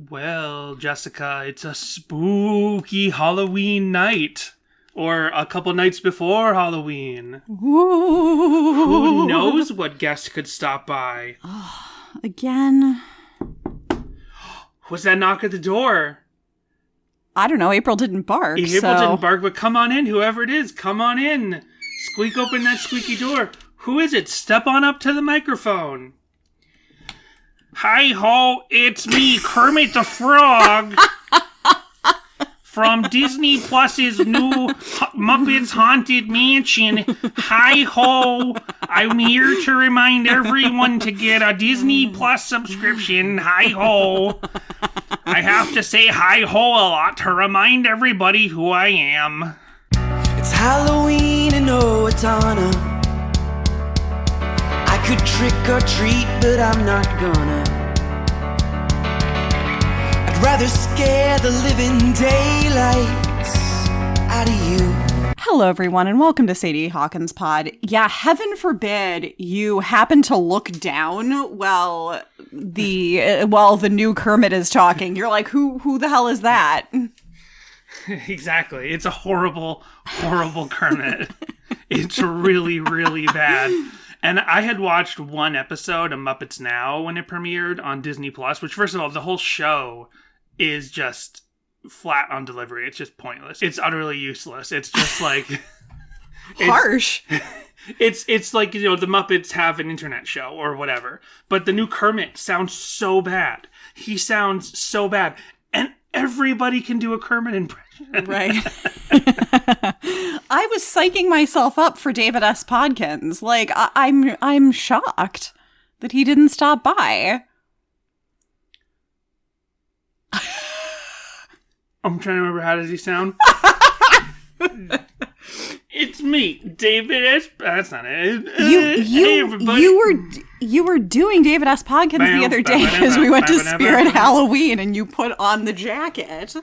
Well, Jessica, it's a spooky Halloween night. Or a couple nights before Halloween. Ooh. Who knows what guest could stop by? Again? What's that knock at the door? I don't know. April didn't bark. April didn't bark, but come on in, whoever it is. Come on in. Squeak open that squeaky door. Who is it? Step on up to the microphone. Hi-ho, it's me, Kermit the Frog. From Disney Plus's new Muppets Haunted Mansion. Hi-ho! I'm here to remind everyone to get a Disney Plus subscription. Hi-ho! I have to say hi-ho a lot to remind everybody who I am. It's Halloween in Owatonna. I could trick or treat, but I'm not gonna. Rather scare the living daylights out of you. Hello, everyone, and welcome to Sadie Hawkins Pod. Yeah, heaven forbid you happen to look down while the new Kermit is talking. You're like, who the hell is that? Exactly. It's a horrible, horrible Kermit. It's really, really bad. And I had watched one episode of Muppets Now when it premiered on Disney Plus, which, first of all, the whole show is just flat on delivery. It's just pointless. It's utterly useless. It's just like harsh. It's like, you know, the Muppets have an internet show or whatever. But the new Kermit sounds so bad. He sounds so bad. And everybody can do a Kermit impression. Right. I was psyching myself up for David S. Podkins. Like, I'm shocked that he didn't stop by. I'm trying to remember, how does he sound? It's me, David S. That's not it. Hey, everybody. You were doing David S. Podkins the other day because we went to Spirit Halloween and you put on the jacket.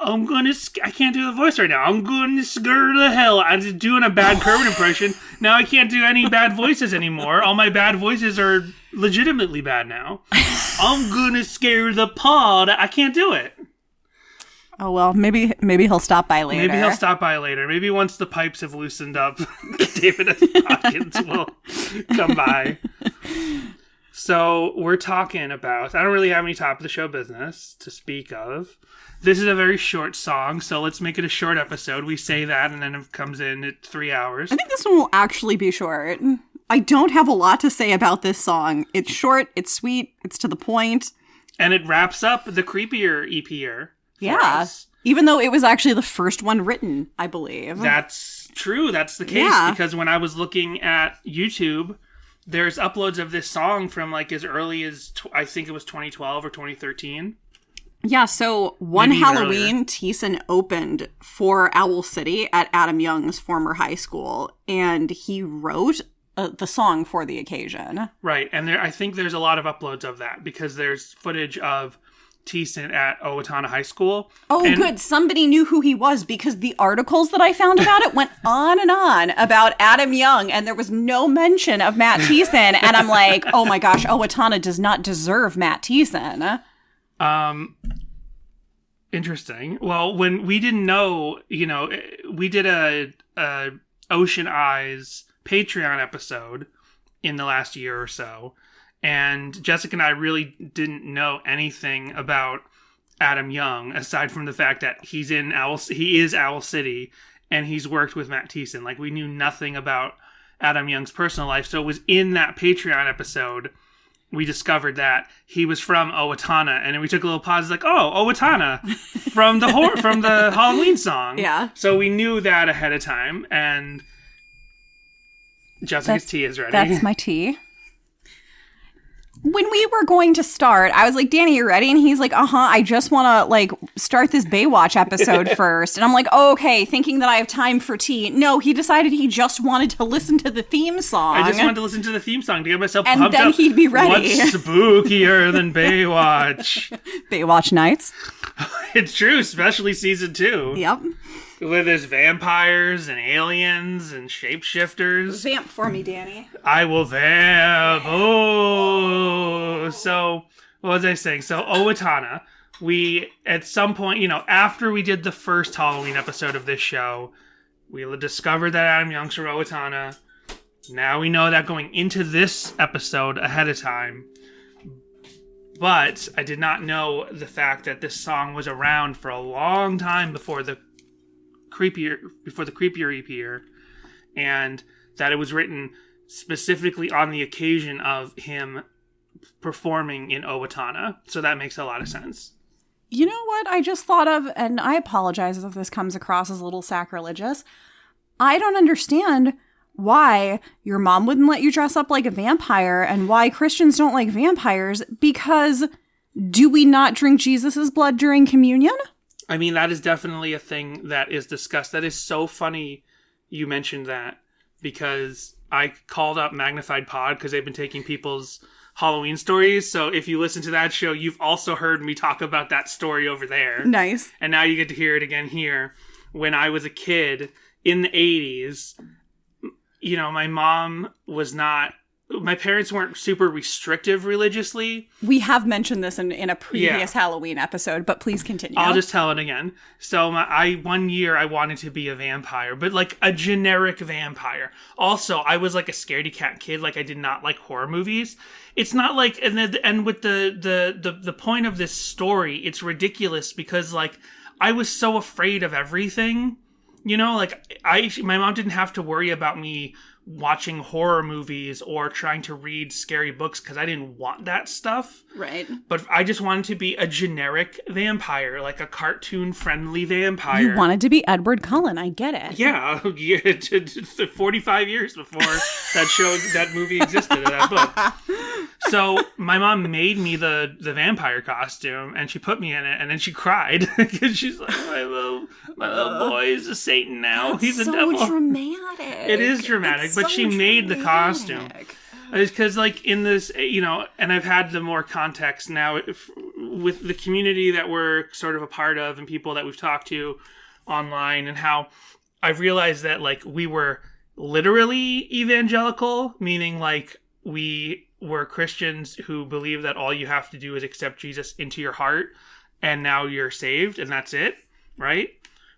I can't do the voice right now. I'm gonna scare the hell. I'm just doing a bad Kermit impression. Now I can't do any bad voices anymore. All my bad voices are legitimately bad now. I'm gonna scare the pod. I can't do it. Oh, well, maybe he'll stop by later. Maybe once the pipes have loosened up, David S. Podkins will come by. So we're talking about, I don't really have any top of the show business to speak of. This is a very short song, so let's make it a short episode. We say that, and then it comes in at 3 hours. I think this one will actually be short. I don't have a lot to say about this song. It's short, it's sweet, it's to the point. And it wraps up the Creepier Ep Er. Yeah, even though it was actually the first one written, I believe. That's true. That's the case, because when I was looking at YouTube, there's uploads of this song from like as early as, I think it was 2012 or 2013. Yeah, so one Halloween, Thiessen opened for Owl City at Adam Young's former high school, and he wrote the song for the occasion. Right, and I think there's a lot of uploads of that, because there's footage of Thiessen at Owatonna High School. Oh, good. Somebody knew who he was, because the articles that I found about it went on and on about Adam Young, and there was no mention of Matt Thiessen. And I'm like, oh my gosh, Owatonna does not deserve Matt Thiessen. Interesting. Well, when we didn't know, you know, we did a Ocean Eyes Patreon episode in the last year or so. And Jessica and I really didn't know anything about Adam Young, aside from the fact that he is Owl City, and he's worked with Matt Thiessen. Like, we knew nothing about Adam Young's personal life. So it was in that Patreon episode we discovered that he was from Owatonna, and then we took a little pause, like, oh, Owatonna, from the Halloween song. Yeah. So we knew that ahead of time, and Jessica's tea is ready. That's my tea. When we were going to start, I was like, Danny, you ready? And he's like, I just want to, like, start this Baywatch episode first. And I'm like, oh, okay, thinking that I have time for tea. No, he decided he just wanted to listen to the theme song. I just wanted to listen to the theme song to get myself pumped up. And then he'd be ready. What's spookier than Baywatch? Baywatch nights. It's true, especially season 2. Yep. Where there's vampires and aliens and shapeshifters. Vamp for me, Danny. I will vamp. Oh, so what was I saying? So Owatonna, we, at some point, after we did the first Halloween episode of this show, we discovered that Adam Young's from Owatonna. Now we know that going into this episode ahead of time. But I did not know the fact that this song was around for a long time before the Creepier Ep Er, and that it was written specifically on the occasion of him performing in Owatonna. So that makes a lot of sense. You know what I just thought of, and I apologize if this comes across as a little sacrilegious. I don't understand why your mom wouldn't let you dress up like a vampire and why Christians don't like vampires, because do we not drink Jesus's blood during communion? I mean, that is definitely a thing that is discussed. That is so funny you mentioned that, because I called up Magnified Pod because they've been taking people's Halloween stories. So if you listen to that show, you've also heard me talk about that story over there. Nice. And now you get to hear it again here. When I was a kid in the 80s, my parents weren't super restrictive religiously. We have mentioned this in a previous Halloween episode, but please continue. I'll just tell it again. So one year I wanted to be a vampire, but like a generic vampire. Also, I was like a scaredy cat kid. Like I did not like horror movies. It's not like, and with the point of this story, it's ridiculous because like I was so afraid of everything. My mom didn't have to worry about me watching horror movies or trying to read scary books because I didn't want that stuff. Right. But I just wanted to be a generic vampire, like a cartoon-friendly vampire. You wanted to be Edward Cullen, I get it. Yeah, 45 years before that movie existed, that book. So my mom made me the vampire costume, and she put me in it, and then she cried because she's like, my little boy is a Satan now. He's a devil. So dramatic. It is dramatic, but she made the costume. Because, like, in this, and I've had the more context now with the community that we're sort of a part of and people that we've talked to online, and how I've realized that, like, we were literally evangelical, meaning, like, we were Christians who believe that all you have to do is accept Jesus into your heart, and now you're saved, and that's it, right?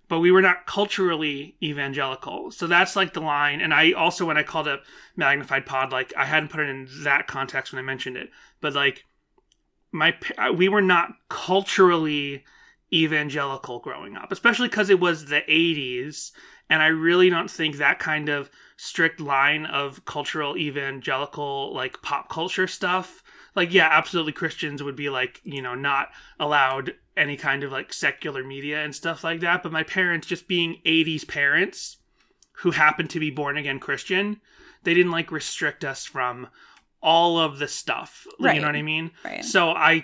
But we were not culturally evangelical. So that's like the line. And I also, when I called up Magnified Pod, like I hadn't put it in that context when I mentioned it. But like we were not culturally evangelical growing up, especially because it was the 80s. And I really don't think that kind of strict line of cultural evangelical, like pop culture stuff. Like, yeah, absolutely Christians would be like, not allowed any kind of like secular media and stuff like that. But my parents, just being 80s parents who happened to be born again Christian, they didn't like restrict us from all of the stuff. Right. You know what I mean? Right. So I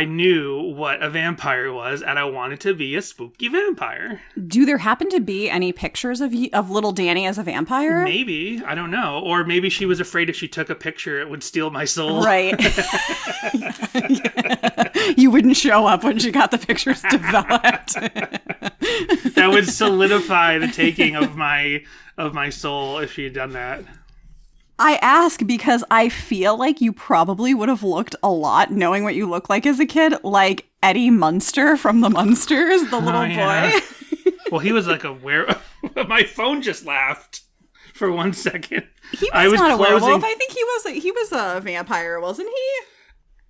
knew what a vampire was, and I wanted to be a spooky vampire. Do there happen to be any pictures of little Danny as a vampire? Maybe. I don't know. Or maybe she was afraid if she took a picture, it would steal my soul. Right. You wouldn't show up when she got the pictures developed. That would solidify the taking of my soul if she had done that. I ask because I feel like you probably would have looked a lot, knowing what you look like as a kid, like Eddie Munster from the Munsters, the little boy. Well, he was like a werewolf. My phone just laughed for 1 second. He was not a werewolf. I think he was a vampire, wasn't he?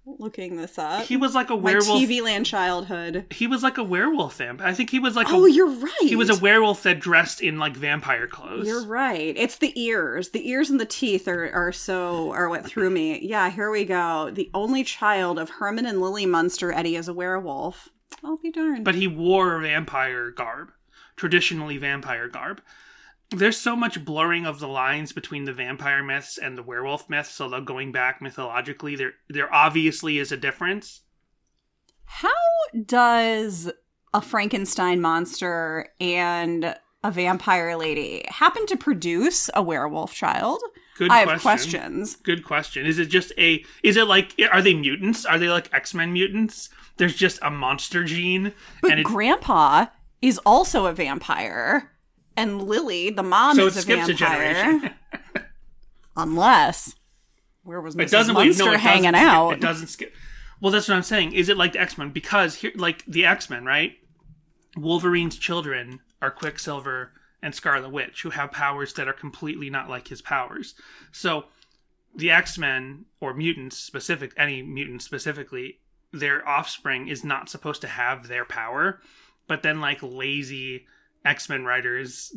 Looking this up. He was like a werewolf. My TV land childhood. He was like a werewolf vampire. I think he was like you're right. He was a werewolf that dressed in like vampire clothes. You're right. It's the ears. The ears and the teeth are what threw me. Yeah, here we go. The only child of Herman and Lily Munster, Eddie is a werewolf. I'll be darned. But he wore vampire garb. Traditionally vampire garb. There's so much blurring of the lines between the vampire myths and the werewolf myths, although going back mythologically, there obviously is a difference. How does a Frankenstein monster and a vampire lady happen to produce a werewolf child? I have questions. Good question. Are they mutants? Are they like X-Men mutants? There's just a monster gene. But Grandpa is also a vampire. And Lily, the mom, is a vampire. So it skips a generation. Unless, where was Mrs. Munster hanging out? It doesn't skip. Well, that's what I'm saying. Is it like the X-Men? Because here, like the X-Men, right? Wolverine's children are Quicksilver and Scarlet Witch, who have powers that are completely not like his powers. So the X-Men, or mutants any mutant specifically, their offspring is not supposed to have their power, but then like lazy X-Men writers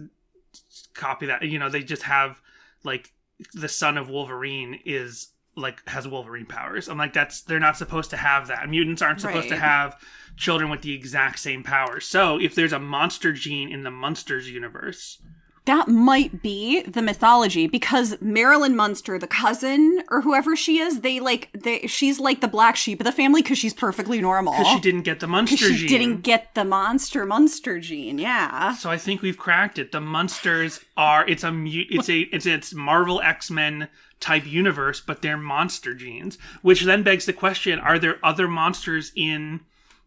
copy that. You know, they just have like the son of Wolverine is like has Wolverine powers. I'm like, they're not supposed to have that. Mutants aren't supposed to have children with the exact same powers. So if there's a monster gene in the Munsters universe, that might be the mythology, because Marilyn Munster, the cousin or whoever she is, she's like the black sheep of the family because she's perfectly normal. Because she didn't get the Munster gene. She didn't get the Munster gene, yeah. So I think we've cracked it. The Munsters are, it's Marvel X-Men type universe, but they're monster genes. Which then begs the question, are there other monsters in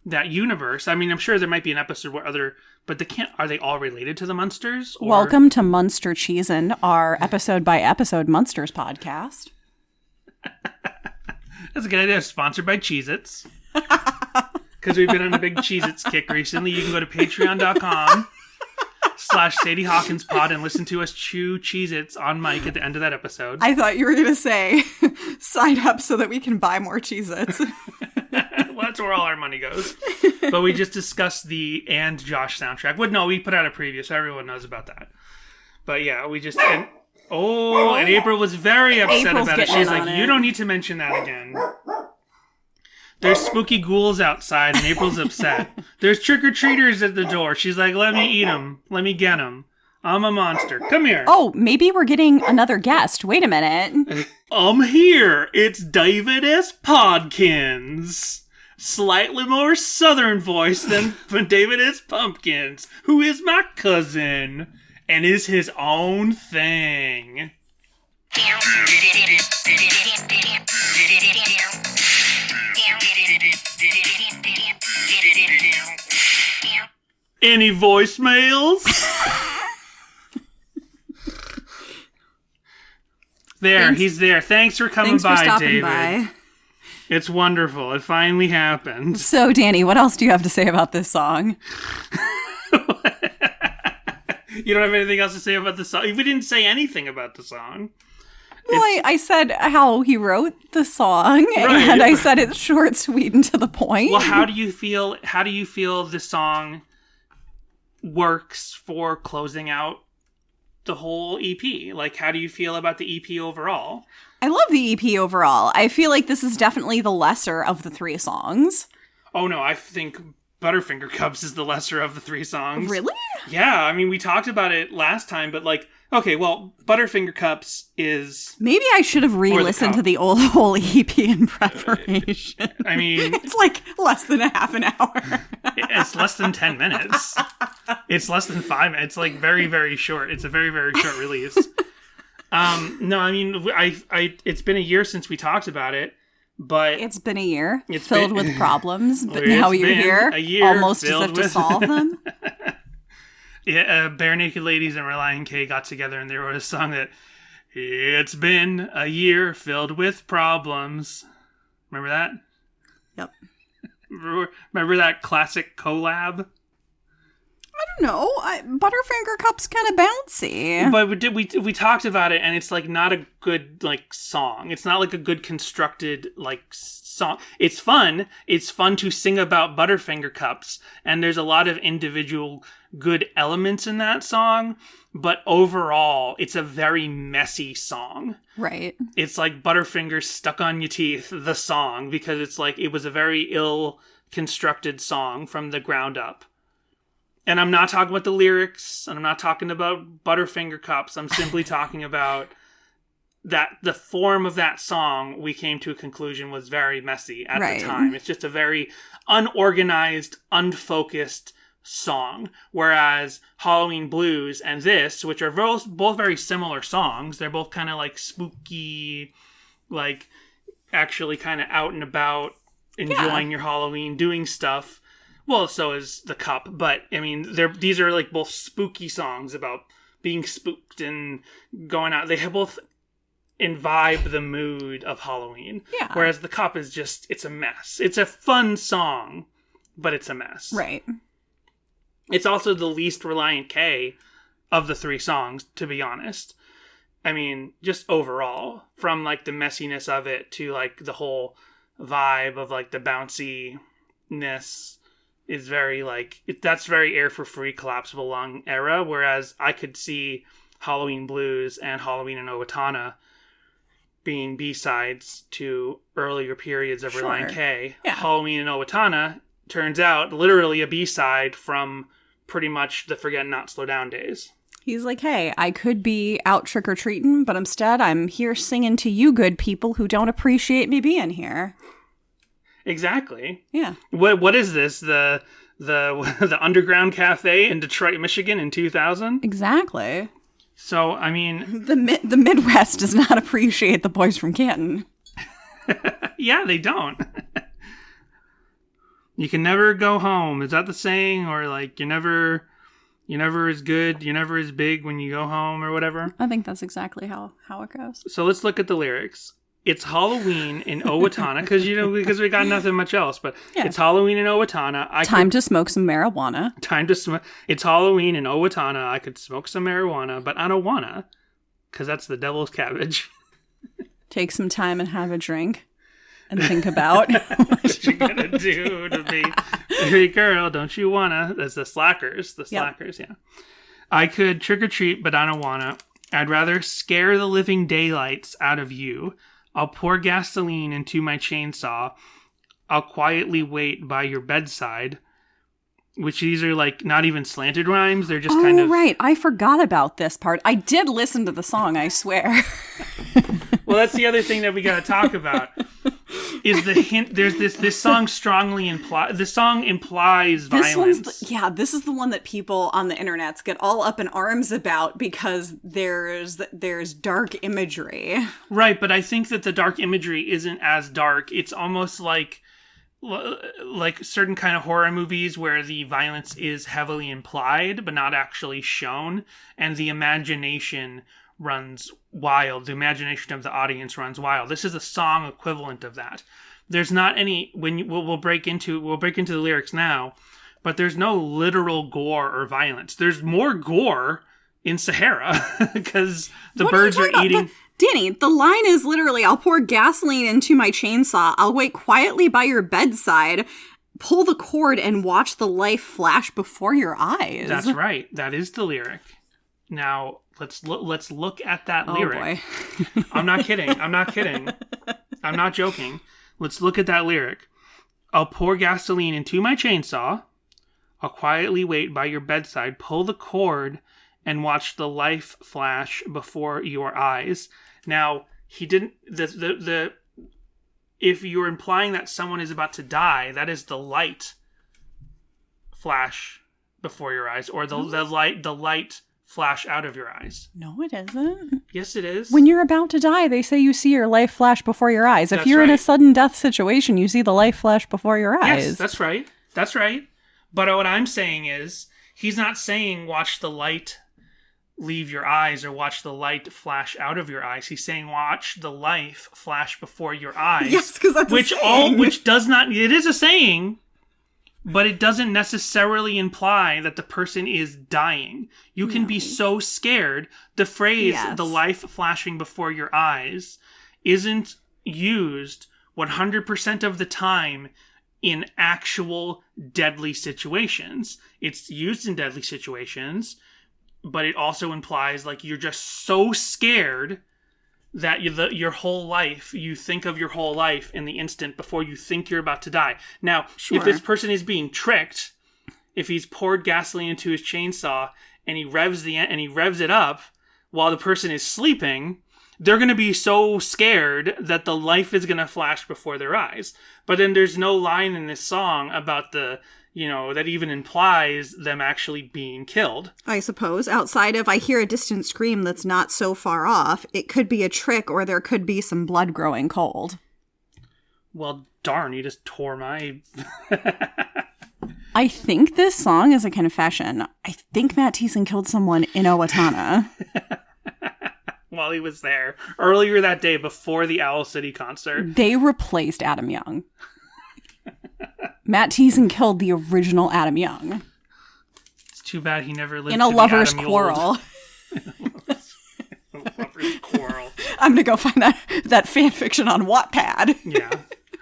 that universe? I mean, I'm sure there might be an episode where but are they all related to the Munsters? Or? Welcome to Munster Cheesin', our episode by episode Munsters podcast. That's a good idea. Sponsored by Cheez-Its. Because we've been on a big Cheez-Its kick recently. You can go to patreon.com/Sadie Hawkins Pod and listen to us chew Cheez-Its on mic at the end of that episode. I thought you were going to say sign up so that we can buy more Cheez-Its. Well, that's where all our money goes. But we just discussed the And Josh soundtrack. No, we put out a preview, so everyone knows about that. But yeah, we just... And April was very upset about it. She's like, you don't need to mention that again. There's spooky ghouls outside, and April's upset. There's trick-or-treaters at the door. She's like, let me eat them. Let me get them. I'm a monster. Come here. Oh, maybe we're getting another guest. Wait a minute. I'm here. It's David S. Podkins. Slightly more southern voice than David S. Pumpkins, who is my cousin and is his own thing. Any voicemails? He's there. Thanks for coming by, David. By. It's wonderful. It finally happened. So, Danny, what else do you have to say about this song? You don't have anything else to say about the song? We didn't say anything about the song. Well, I said how he wrote the song, right. And I said it's short, sweet, and to the point. Well, how do you feel the song works for closing out the whole EP? Like, how do you feel about the EP overall? I love the EP overall. I feel like this is definitely the lesser of the three songs. Oh, no, I think Butterfinger Cups is the lesser of the three songs. Really? Yeah, I mean, we talked about it last time, but like, okay, well, Butterfinger Cups is... Maybe I should have re-listened to the whole EP in preparation. I mean... It's like less than a half an hour. It's less than 10 minutes. It's less than 5 minutes. It's like very, very short. It's a very, very short release. No, I mean, it's been a year since we talked about it, but... It's been a year filled with problems, but now you're here, almost as if to solve them. Yeah, Bare Naked Ladies and Relient K got together and they wrote a song that... It's been a year filled with problems. Remember that? Yep. Remember that classic collab? I don't know. Butterfinger Cup's kind of bouncy. But we talked about it, and it's like not a good like song. It's not like a good constructed like song. It's fun. It's fun to sing about Butterfinger Cups, and there's a lot of individual good elements in that song. But overall, it's a very messy song. Right. It's like Butterfingers Stuck on Your Teeth, the song, because it's like it was a very ill constructed song from the ground up. And I'm not talking about the lyrics, and I'm not talking about Butterfinger Cups. I'm simply talking about that the form of that song, we came to a conclusion, was very messy at the time. It's just a very unorganized, unfocused song. Whereas Halloween Blues and this, which are both very similar songs, they're both kind of like spooky, like actually kind of out and about, enjoying your Halloween, doing stuff. Well, so is The Cup, but, I mean, these are, like, both spooky songs about being spooked and going out. They have both imbibe the mood of Halloween. Yeah. Whereas The Cup is just, it's a mess. It's a fun song, but it's a mess. Right. It's also the least Relient K of the 3 songs, to be honest. I mean, just overall, from like the messiness of it to like the whole vibe of like the bounciness is very like, that's very Air for Free Collapsible Lung era, whereas I could see Halloween Blues and Halloween in Owatonna being B-sides to earlier periods of Relient K. Yeah. Halloween in Owatonna turns out literally a B-side from pretty much the Forget Not Slow Down days. He's like, hey, I could be out trick-or-treating, but instead I'm here singing to you good people who don't appreciate me being here. Exactly. Yeah. What is this? The Underground Cafe in Detroit, Michigan in 2000? Exactly. So, I mean... The Midwest does not appreciate the boys from Canton. Yeah, they don't. You can never go home. Is that the saying? Or like, you're never as good, you're never as big when you go home or whatever? I think that's exactly how it goes. So let's look at the lyrics. It's Halloween in Owatonna, because we got nothing much else, but yeah. It's Halloween in Owatonna. Time to smoke some marijuana. It's Halloween in Owatonna. I could smoke some marijuana, but I don't wanna, because that's the devil's cabbage. Take some time and have a drink. And think about what you're gonna do to be, hey girl, don't you wanna? That's the Slackers. Yeah. I could trick or treat, but I don't wanna. I'd rather scare the living daylights out of you. I'll pour gasoline into my chainsaw. I'll quietly wait by your bedside. Which these are like not even slanted rhymes. They're just kind of... right. I forgot about this part. I did listen to the song, I swear. Well, that's the other thing that we got to talk about. Is the hint? There's this song strongly implies. The song implies violence. This is the one that people on the internets get all up in arms about because there's dark imagery. Right, but I think that the dark imagery isn't as dark. It's almost like certain kind of horror movies where the violence is heavily implied but not actually shown, and the imagination runs wild. The imagination of the audience runs wild. This is a song equivalent of that. There's not any, we'll break into the lyrics now, but there's no literal gore or violence. There's more gore in Sahara because the birds are eating. Danny, the line is literally, I'll pour gasoline into my chainsaw. I'll wait quietly by your bedside, pull the cord, and watch the life flash before your eyes. That's right. That is the lyric. Now, let's look at that lyric. Boy. I'm not kidding. I'm not joking. Let's look at that lyric. I'll pour gasoline into my chainsaw. I'll quietly wait by your bedside, pull the cord, and watch the life flash before your eyes. Now, he didn't... If you're implying that someone is about to die, that is the light flash before your eyes, or the light flash out of your eyes. No, it isn't. Yes, it is. When you're about to die, they say you see your life flash before your eyes. If you're in a sudden death situation, you see the life flash before your eyes. Yes, that's right. That's right. But what I'm saying is, he's not saying watch the light leave your eyes or watch the light flash out of your eyes. He's saying watch the life flash before your eyes. Yes, because that's a saying. Which does not... It is a saying, but it doesn't necessarily imply that the person is dying. You can be so scared. The phrase, the life flashing before your eyes, isn't used 100% of the time in actual deadly situations. It's used in deadly situations, but it also implies like you're just so scared that your whole life, you think of your whole life in the instant before you think you're about to die. Now, if this person is being tricked, if he's poured gasoline into his chainsaw and he revs it up while the person is sleeping, they're going to be so scared that the life is going to flash before their eyes. But then there's no line in this song about that even implies them actually being killed. I suppose, outside of I hear a distant scream that's not so far off, it could be a trick or there could be some blood growing cold. Well, darn, you just tore my... I think this song is a confession. I think Matt Thiessen killed someone in Owatonna. while he was there earlier that day before the Owl City concert. They replaced Adam Young. Matt Thiessen killed the original Adam Young. It's too bad he never lived in a lover's quarrel. Lover's quarrel. I'm gonna go find that fan fiction on Wattpad. Yeah.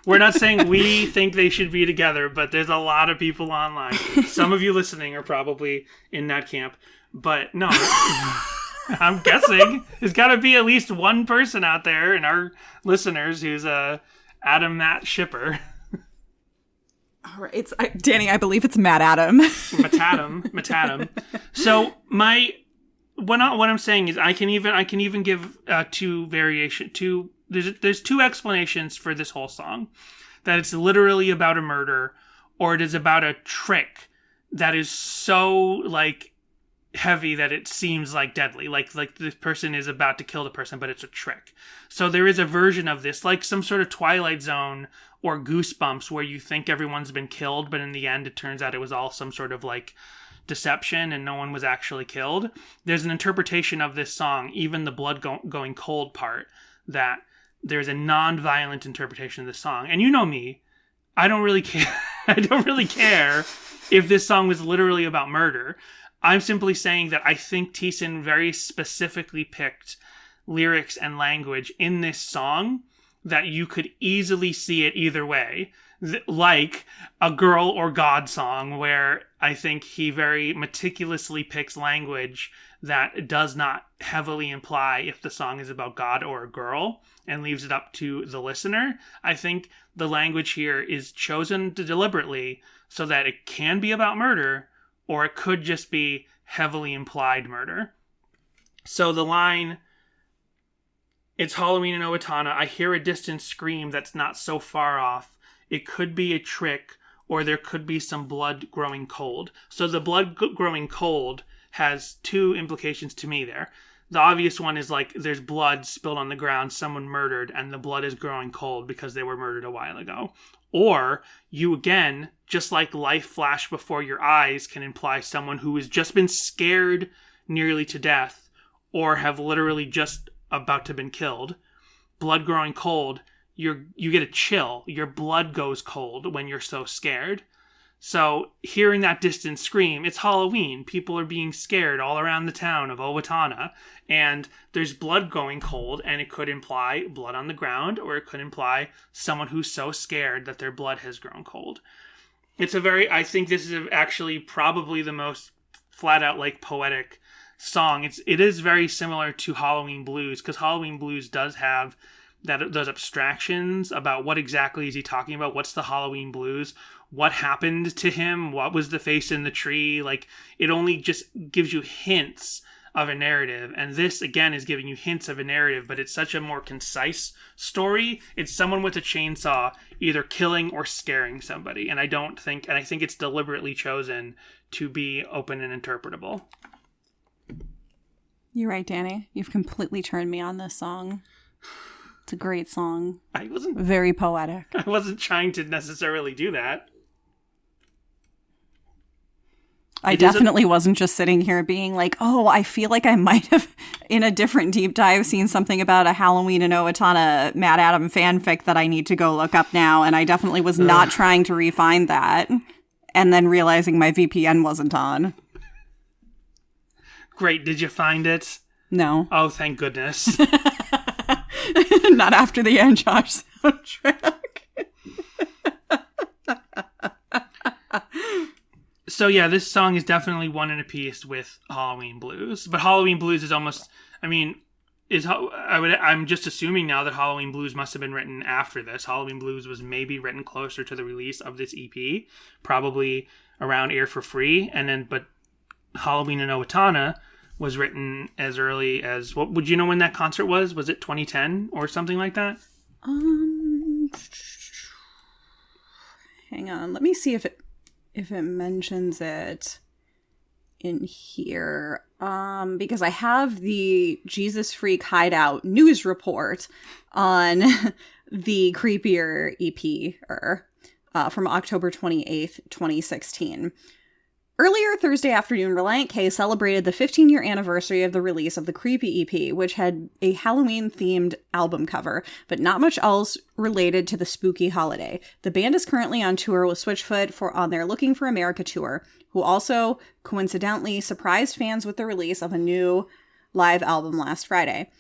We're not saying we think they should be together, but there's a lot of people online. Some of you listening are probably in that camp. But no, I'm guessing there's got to be at least one person out there in our listeners who's a Adam Matt shipper. All right, Danny, I believe it's Matt Adam. Matadam. So what I'm saying is I can even give there's two explanations for this whole song, that it's literally about a murder, or it is about a trick that is so like heavy that it seems like deadly, like this person is about to kill the person, but it's a trick. So there is a version of this, like some sort of Twilight Zone or Goosebumps, where you think everyone's been killed, but in the end it turns out it was all some sort of like deception and no one was actually killed. There's an interpretation of this song, even the blood going cold part, that there's a non-violent interpretation of this song. And you know me, I don't really care. I don't really care if this song was literally about murder. I'm simply saying that I think Thiessen very specifically picked lyrics and language in this song that you could easily see it either way. Like a Girl or God song, where I think he very meticulously picks language that does not heavily imply if the song is about God or a girl and leaves it up to the listener. I think the language here is chosen deliberately so that it can be about murder, or it could just be heavily implied murder. So the line, "It's Halloween in Owatonna. I hear a distant scream that's not so far off. It could be a trick, or there could be some blood growing cold." So the blood growing cold has two implications to me there. The obvious one is like there's blood spilled on the ground, someone murdered, and the blood is growing cold because they were murdered a while ago. Or you, again, just like life flash before your eyes, can imply someone who has just been scared nearly to death, or have literally just about to been killed. Blood growing cold, you get a chill. Your blood goes cold when you're so scared. So hearing that distant scream, it's Halloween. People are being scared all around the town of Owatonna, and there's blood going cold, and it could imply blood on the ground, or it could imply someone who's so scared that their blood has grown cold. I think this is actually probably the most flat out like poetic song. It is very similar to Halloween Blues, because Halloween Blues does have those abstractions about what exactly is he talking about. What's the Halloween Blues? What happened to him? What was the face in the tree? Like, it only just gives you hints of a narrative. And this, again, is giving you hints of a narrative, but it's such a more concise story. It's someone with a chainsaw either killing or scaring somebody. And I think it's deliberately chosen to be open and interpretable. You're right, Danny. You've completely turned me on this song. It's a great song. Very poetic. I wasn't trying to necessarily do that. I definitely wasn't just sitting here being like, oh, I feel like I might have, in a different deep dive, seen something about a Halloween in Owatonna Matt Adam fanfic that I need to go look up now. And I definitely was not trying to refine that. And then realizing my VPN wasn't on. Great. Did you find it? No. Oh, thank goodness. Not after the Ann Josh soundtrack. So yeah, this song is definitely one in a piece with Halloween Blues. But Halloween Blues is almost, I'm just assuming now that Halloween Blues must have been written after this. Halloween Blues was maybe written closer to the release of this EP, probably around Ear for Free, but Halloween in Owatonna was written as early as, what would you know when that concert was? Was it 2010 or something like that? Hang on, let me see if it mentions it in here. Because I have the Jesus Freak Hideout news report on the Creepier Ep Er from October 28th, 2016. Earlier Thursday afternoon, Relient K celebrated the 15-year anniversary of the release of the Creepy EP, which had a Halloween-themed album cover, but not much else related to the spooky holiday. The band is currently on tour with Switchfoot on their Looking for America tour, who also coincidentally surprised fans with the release of a new live album last Friday,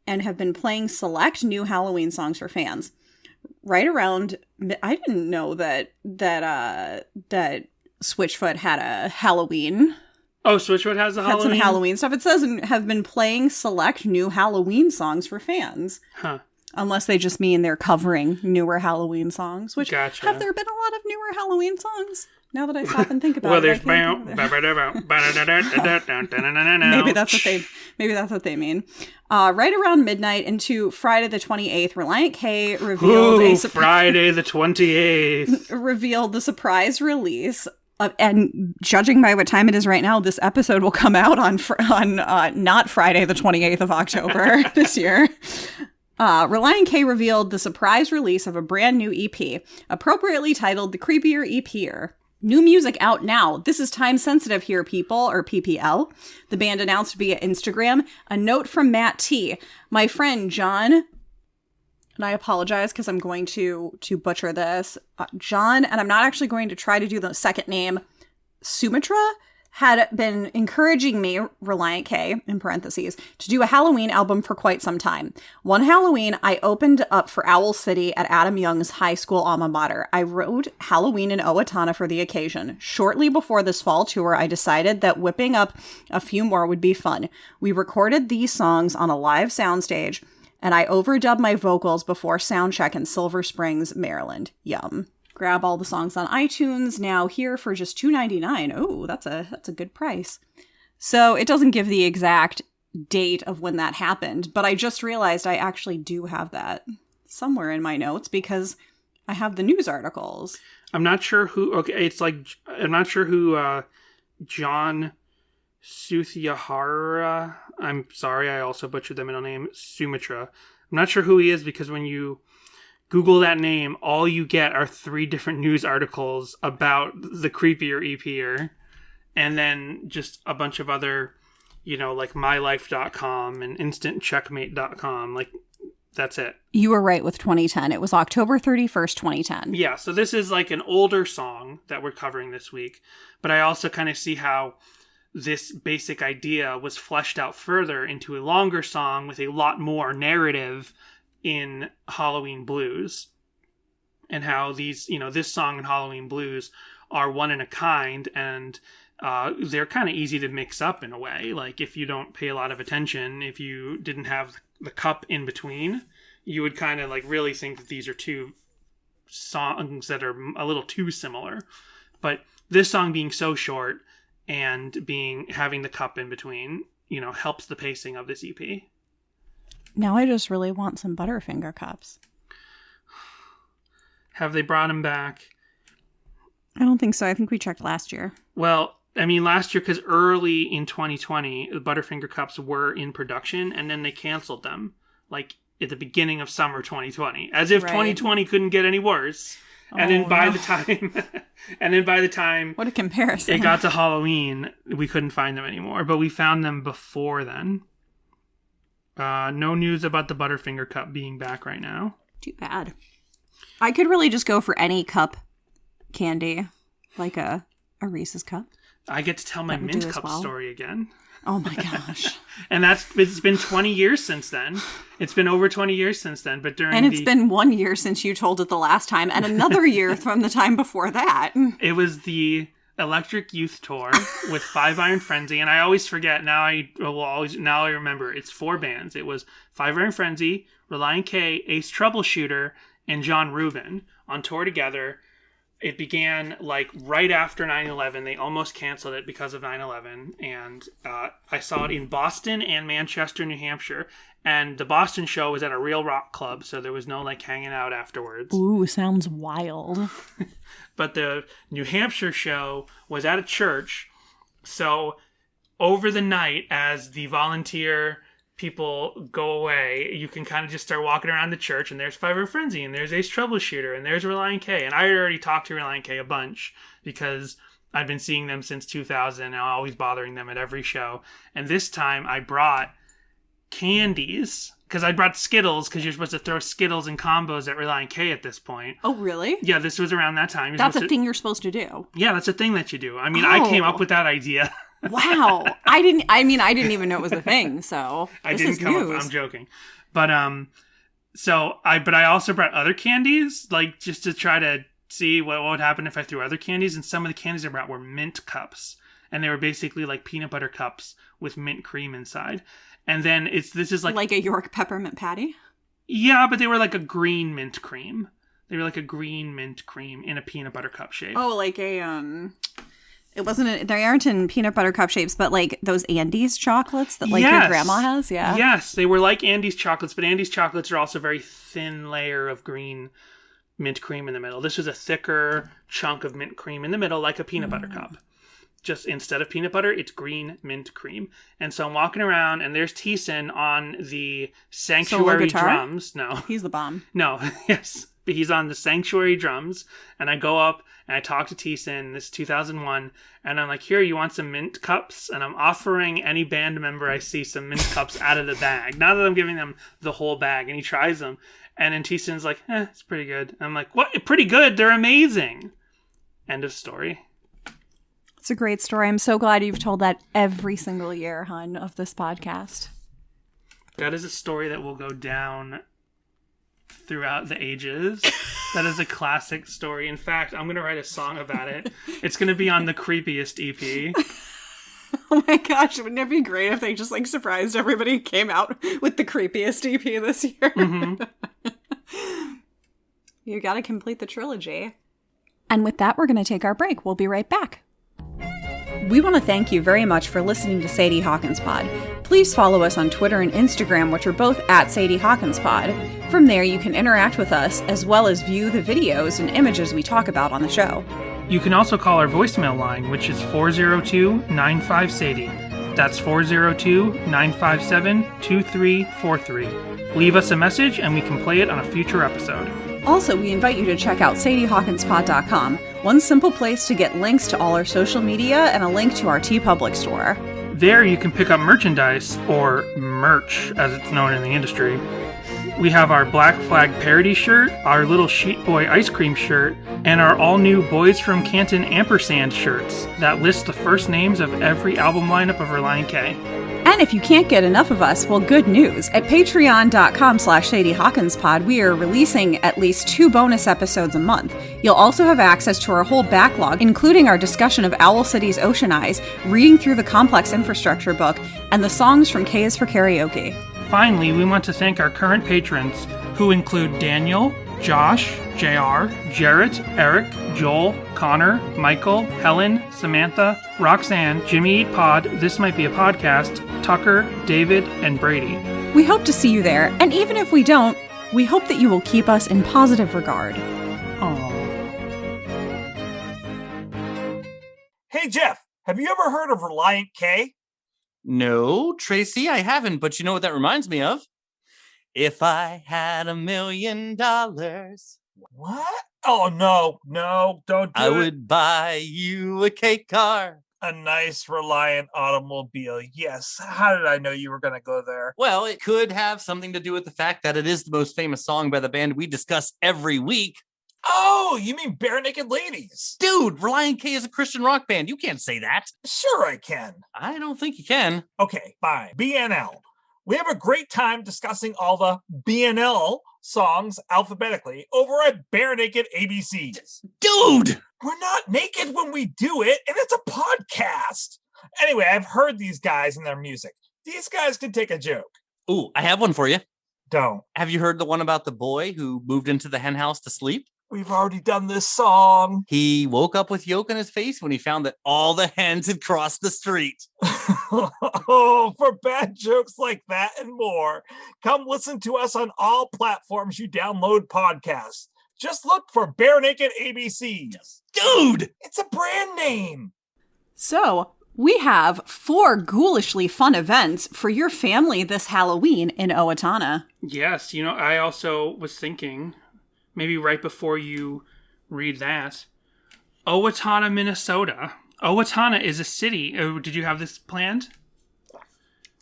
and have been playing select new Halloween songs for fans. Right around, I didn't know that Switchfoot had a Halloween. Oh, Switchfoot has a Halloween? Had some Halloween stuff. It says have been playing select new Halloween songs for fans. Huh. Unless they just mean they're covering newer Halloween songs. Which, gotcha. Have there been a lot of newer Halloween songs? Now that I stop and think about well, it. Maybe that's what they mean. Right around midnight into Friday the 28th, Relient K revealed Friday the 28th. revealed the surprise release and judging by what time it is right now, this episode will come out on not Friday the 28th of October this year. Relient K revealed the surprise release of a brand new EP, appropriately titled The Creepier Ep Er. New music out now. This is time sensitive here, people, or PPL. The band announced via Instagram. A note from Matt T. My friend John, and I apologize because I'm going to butcher this. John, and I'm not actually going to try to do the second name, Sumatra, had been encouraging me, Relient K, in parentheses, to do a Halloween album for quite some time. One Halloween, I opened up for Owl City at Adam Young's high school alma mater. I wrote Halloween in Owatonna for the occasion. Shortly before this fall tour, I decided that whipping up a few more would be fun. We recorded these songs on a live soundstage, and I overdubbed my vocals before soundcheck in Silver Springs, Maryland. Yum. Grab all the songs on iTunes, now here for just $2.99. Oh, that's a good price. So it doesn't give the exact date of when that happened, but I just realized I actually do have that somewhere in my notes because I have the news articles. I'm not sure who, I'm not sure who John Suthyahara, I'm sorry, I also butchered the middle name, Sumatra. I'm not sure who he is because when you Google that name, all you get are 3 different news articles about the Creepier Ep Er, and then just a bunch of other, like mylife.com and instantcheckmate.com. Like, that's it. You were right with 2010. It was October 31st, 2010. Yeah, so this is like an older song that we're covering this week, but I also kind of see how this basic idea was fleshed out further into a longer song with a lot more narrative in Halloween Blues, and how these, this song and Halloween Blues are one in a kind, and they're kind of easy to mix up in a way. Like, if you don't pay a lot of attention, if you didn't have the cup in between, you would kind of like really think that these are 2 songs that are a little too similar. But this song being so short and having the cup in between, helps the pacing of this EP. Now I just really want some Butterfinger cups. Have they brought them back? I don't think so. I think we checked last year. Well, I mean last year because early in 2020, the Butterfinger cups were in production and then they canceled them. Like at the beginning of summer 2020. As if 2020 couldn't get any worse. And then by the time what a comparison. It got to Halloween, we couldn't find them anymore. But we found them before then. No news about the Butterfinger cup being back right now. Too bad. I could really just go for any cup candy, like a Reese's cup. I get to tell my mint cup story again. Oh my gosh. And it's been 20 years since then. It's been over 20 years since then, but it's been 1 year since you told it the last time, and another year from the time before that. It was the Electric Youth Tour with Five Iron Frenzy, and I always forget. Now I remember. It's 4 bands. It was Five Iron Frenzy, Relient K, Ace Troubleshooter, and John Rubin on tour together. It began like right after 9/11. They almost canceled it because of 9/11, and I saw it in Boston and Manchester, New Hampshire. And the Boston show was at a real rock club, so there was no like hanging out afterwards. Ooh, sounds wild. But the New Hampshire show was at a church. So over the night, as the volunteer people go away, you can kind of just start walking around the church, and there's Five Iron Frenzy, and there's Ace Troubleshooter, and there's Relient K. And I had already talked to Relient K a bunch because I'd been seeing them since 2000 and always bothering them at every show. And this time I brought candies, because I brought Skittles, because you're supposed to throw Skittles in combos at Relient K at this point. Oh, really? Yeah, this was around that time. That's a thing you're supposed to do. Yeah, that's a thing that you do. I mean, I came up with that idea. Wow. I didn't even know it was a thing, so I didn't come up, I'm joking. But I also brought other candies, like just to try to see what would happen if I threw other candies, and some of the candies I brought were mint cups. And they were basically like peanut butter cups with mint cream inside. And then this is like a York peppermint patty? Yeah, but they were like a green mint cream. They were like a green mint cream in a peanut butter cup shape. Oh, like a it wasn't they aren't in peanut butter cup shapes, but like those Andes chocolates that your grandma has, yeah. Yes, they were like Andes chocolates, but Andes chocolates are also a very thin layer of green mint cream in the middle. This was a thicker chunk of mint cream in the middle, like a peanut butter cup. Just instead of peanut butter, it's green mint cream. And so I'm walking around, and there's Thiessen on the Sanctuary drums. No. He's the bomb. No, yes. But he's on the Sanctuary drums, and I go up, and I talk to Thiessen, this is 2001, and I'm like, here, you want some mint cups? And I'm offering any band member I see some mint cups out of the bag. Not that I'm giving them the whole bag, and he tries them. And then Thiessen's like, it's pretty good. And I'm like, what? Pretty good? They're amazing. End of story. It's a great story. I'm so glad you've told that every single year, hon, of this podcast. That is a story that will go down throughout the ages. That is a classic story. In fact, I'm going to write a song about it. It's going to be on the Creepiest EP. Oh my gosh, wouldn't it be great if they just surprised everybody, came out with the Creepiest EP this year? Mm-hmm. You got to complete the trilogy. And with that, we're going to take our break. We'll be right back. We want to thank you very much for listening to Sadie Hawkins Pod. Please follow us on Twitter and Instagram, which are both at Sadie Hawkins Pod. From there, you can interact with us, as well as view the videos and images we talk about on the show. You can also call our voicemail line, which is 402-95-SADIE. That's 402-957-2343. Leave us a message, and we can play it on a future episode. Also, we invite you to check out SadieHawkinsPod.com, one simple place to get links to all our social media and a link to our TeePublic store. There you can pick up merchandise, or merch, as it's known in the industry. We have our Black Flag parody shirt, our Little Sheep Boy ice cream shirt, and our all-new Boys from Canton ampersand shirts that list the first names of every album lineup of Relient K. And if you can't get enough of us, well, good news. At patreon.com/SadieHawkinspod, we are releasing at least 2 bonus episodes a month. You'll also have access to our whole backlog, including our discussion of Owl City's Ocean Eyes, reading through the Complex Infrastructure book, and the songs from K is for Karaoke. Finally, we want to thank our current patrons, who include Daniel, Josh, JR, Jarrett, Eric, Joel, Connor, Michael, Helen, Samantha, Roxanne, Jimmy Eat Pod, This Might Be a Podcast, Tucker, David, and Brady. We hope to see you there, and even if we don't, we hope that you will keep us in positive regard. Aww. Hey Jeff, have you ever heard of Relient K? No, Tracy, I haven't, but you know what that reminds me of? If I had $1 million. What? Oh, no, don't do it. I would buy you a cake car. A nice Reliant automobile. Yes. How did I know you were going to go there? Well, it could have something to do with the fact that it is the most famous song by the band we discuss every week. Oh, you mean Bare Naked Ladies? Dude, Relient K is a Christian rock band. You can't say that. Sure I can. I don't think you can. Okay, fine. BNL. We have a great time discussing all the BNL songs alphabetically over at Bare Naked ABC. Dude! We're not naked when we do it, and it's a podcast. Anyway, I've heard these guys and their music. These guys can take a joke. Ooh, I have one for you. Don't. Have you heard the one about the boy who moved into the hen house to sleep? We've already done this song. He woke up with yolk in his face when he found that all the hens had crossed the street. Oh, for bad jokes like that and more, come listen to us on all platforms you download podcasts. Just look for Bare Naked ABC. Dude! It's a brand name. So, we have 4 ghoulishly fun events for your family this Halloween in Owatonna. Yes, I also was thinking, maybe right before you read that, Owatonna, Minnesota Owatonna is a city. Oh, did you have this planned?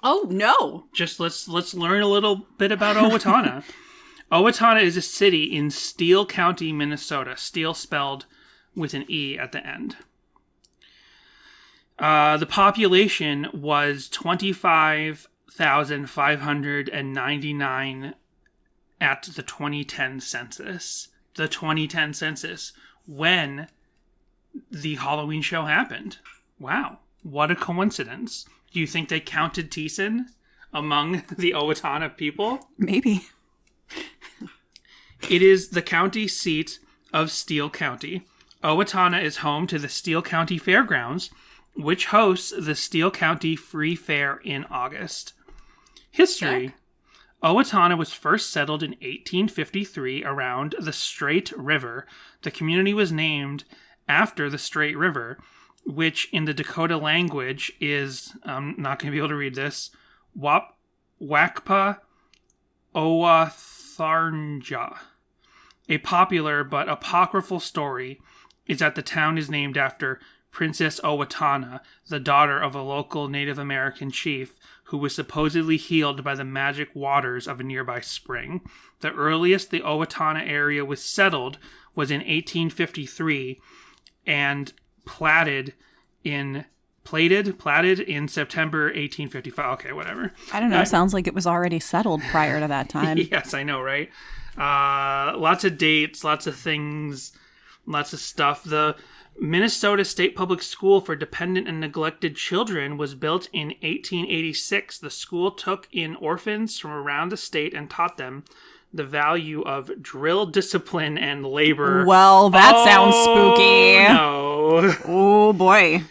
Oh, no. Just let's learn a little bit about Owatonna. Owatonna is a city in Steele County, Minnesota. Steele spelled with an E at the end. The population was 25,599 at the 2010 census. The 2010 census, when the Halloween show happened. Wow, what a coincidence. Do you think they counted Thiessen among the Owatonna people? Maybe. It is the county seat of Steele County. Owatonna is home to the Steele County Fairgrounds, which hosts the Steele County Free Fair in August. History. Sick. Owatonna was first settled in 1853 around the Straight River. The community was named after the Straight River, which in the Dakota language is, I'm not going to be able to read this, Wakpa Owatharnja. A popular but apocryphal story is that the town is named after Princess Owatonna, the daughter of a local Native American chief who was supposedly healed by the magic waters of a nearby spring. The earliest the Owatonna area was settled was in 1853 and platted in September 1855. Okay, whatever. I don't know. Sounds like it was already settled prior to that time. Yes, I know, right? Lots of dates, lots of things, lots of stuff. The Minnesota State Public School for Dependent and Neglected Children was built in 1886. The school took in orphans from around the state and taught them the value of drill discipline and labor. Well, that sounds spooky. No. Oh, boy.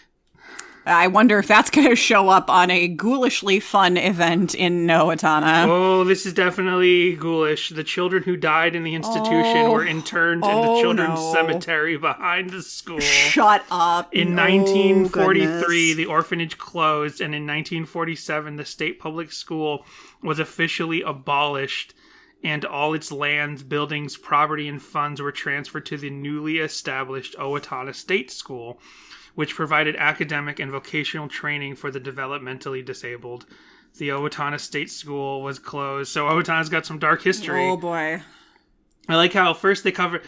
I wonder if that's going to show up on a ghoulishly fun event in Owatonna. Oh, this is definitely ghoulish. The children who died in the institution were interned in the children's cemetery behind the school. Shut up. In 1943, the orphanage closed, and in 1947, the state public school was officially abolished, and all its lands, buildings, property, and funds were transferred to the newly established Owatonna State School, which provided academic and vocational training for the developmentally disabled. The Owatonna State School was closed, so Owatonna's got some dark history. Oh, boy. I like how first they cover,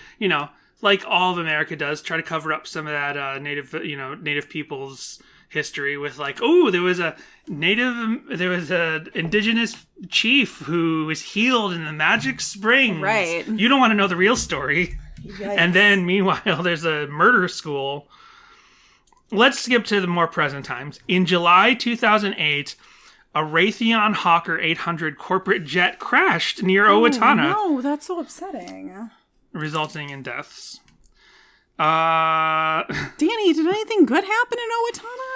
like all of America does, try to cover up some of that native people's history with like, oh, there was a indigenous chief who was healed in the magic springs. Right. You don't want to know the real story. Yikes. And then meanwhile, there's a murder school. Let's skip to the more present times. In July 2008, a Raytheon Hawker 800 corporate jet crashed near Owatonna. No, that's so upsetting. Resulting in deaths. Danny, did anything good happen in Owatonna?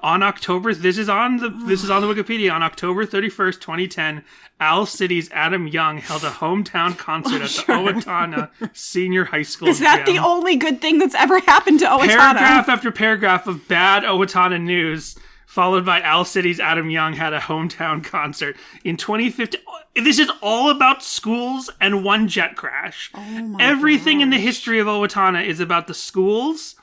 On October, this is on the Wikipedia. On October 31st, 2010, Owl City's Adam Young held a hometown concert at the Owatonna Senior High School. Is that gym. the only good thing that's ever happened to Owatonna? Paragraph after paragraph of bad Owatonna news, followed by Owl City's Adam Young had a hometown concert in 2015. This is all about schools and one jet crash. Everything in the history of Owatonna is about the schools.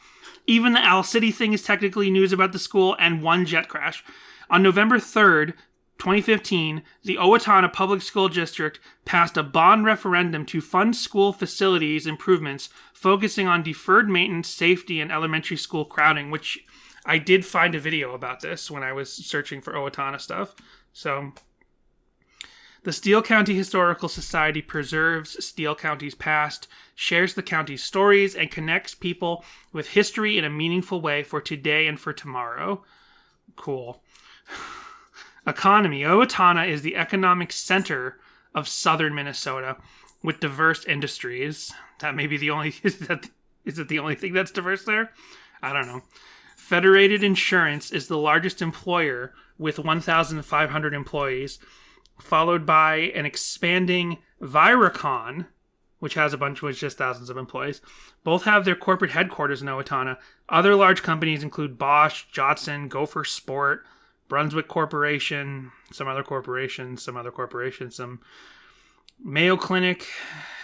Even the Owl City thing is technically news about the school and one jet crash. On November 3rd, 2015, the Owatonna Public School District passed a bond referendum to fund school facilities improvements, focusing on deferred maintenance, safety, and elementary school crowding, which I did find a video about this when I was searching for Owatonna stuff. So, the Steele County Historical Society preserves Steele County's past, shares the county's stories, and connects people with history in a meaningful way for today and for tomorrow. Cool. Economy. Owatonna is the economic center of southern Minnesota with diverse industries. That may be the only... Is it the only thing that's diverse there? I don't know. Federated Insurance is the largest employer with 1,500 employees, followed by an expanding Viracon, which has just thousands of employees. Both have their corporate headquarters in Owatonna. Other large companies include Bosch, Johnson, Gopher Sport, Brunswick Corporation, some Mayo Clinic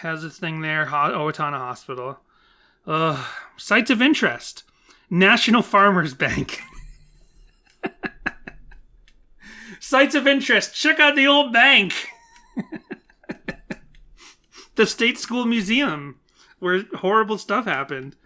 has a thing there, Owatonna Hospital. Sites of interest. National Farmers Bank. Sites of interest. Check out the old bank. The State School Museum, where horrible stuff happened.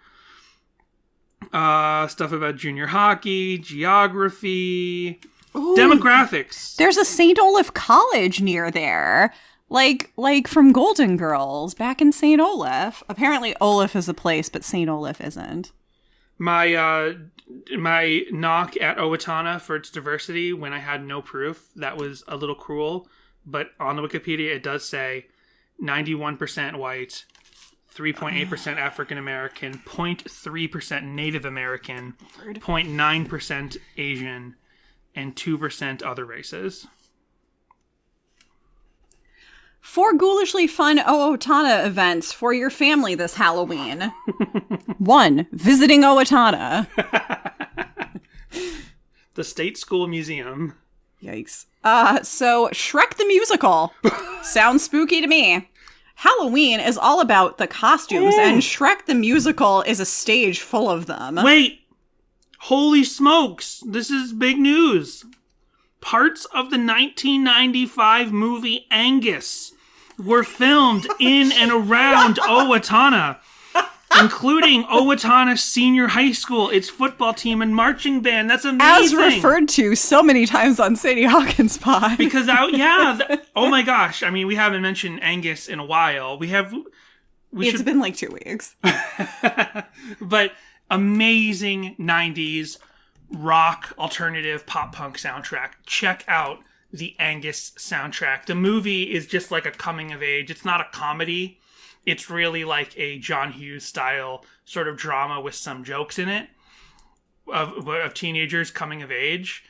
Stuff about junior hockey, geography, demographics. There's a St. Olaf College near there. Like from Golden Girls, back in St. Olaf. Apparently Olaf is a place, but St. Olaf isn't. My knock at Owatonna for its diversity, when I had no proof, that was a little cruel. But on the Wikipedia, it does say 91% white, 3.8% African American, 0.3% Native American, 0.9% Asian, and 2% other races. 4 ghoulishly fun Owatonna events for your family this Halloween. 1. Visiting Owatonna. The State School Museum. Yikes. So Shrek the Musical. Sounds spooky to me. Halloween is all about the costumes, and Shrek the Musical is a stage full of them. Wait! Holy smokes! This is big news. Parts of the 1995 movie Angus were filmed in and around Owatonna, including Owatonna Senior High School, its football team and marching band. That's amazing. As referred to so many times on Sadie Hawkins Pod. Because, oh my gosh. I mean, we haven't mentioned Angus in a while. It's been like 2 weeks. But amazing 90s rock, alternative, pop punk soundtrack. Check out the Angus soundtrack. The movie is just like a coming of age. It's not a comedy. It's really like a John Hughes style sort of drama with some jokes in it of teenagers coming of age.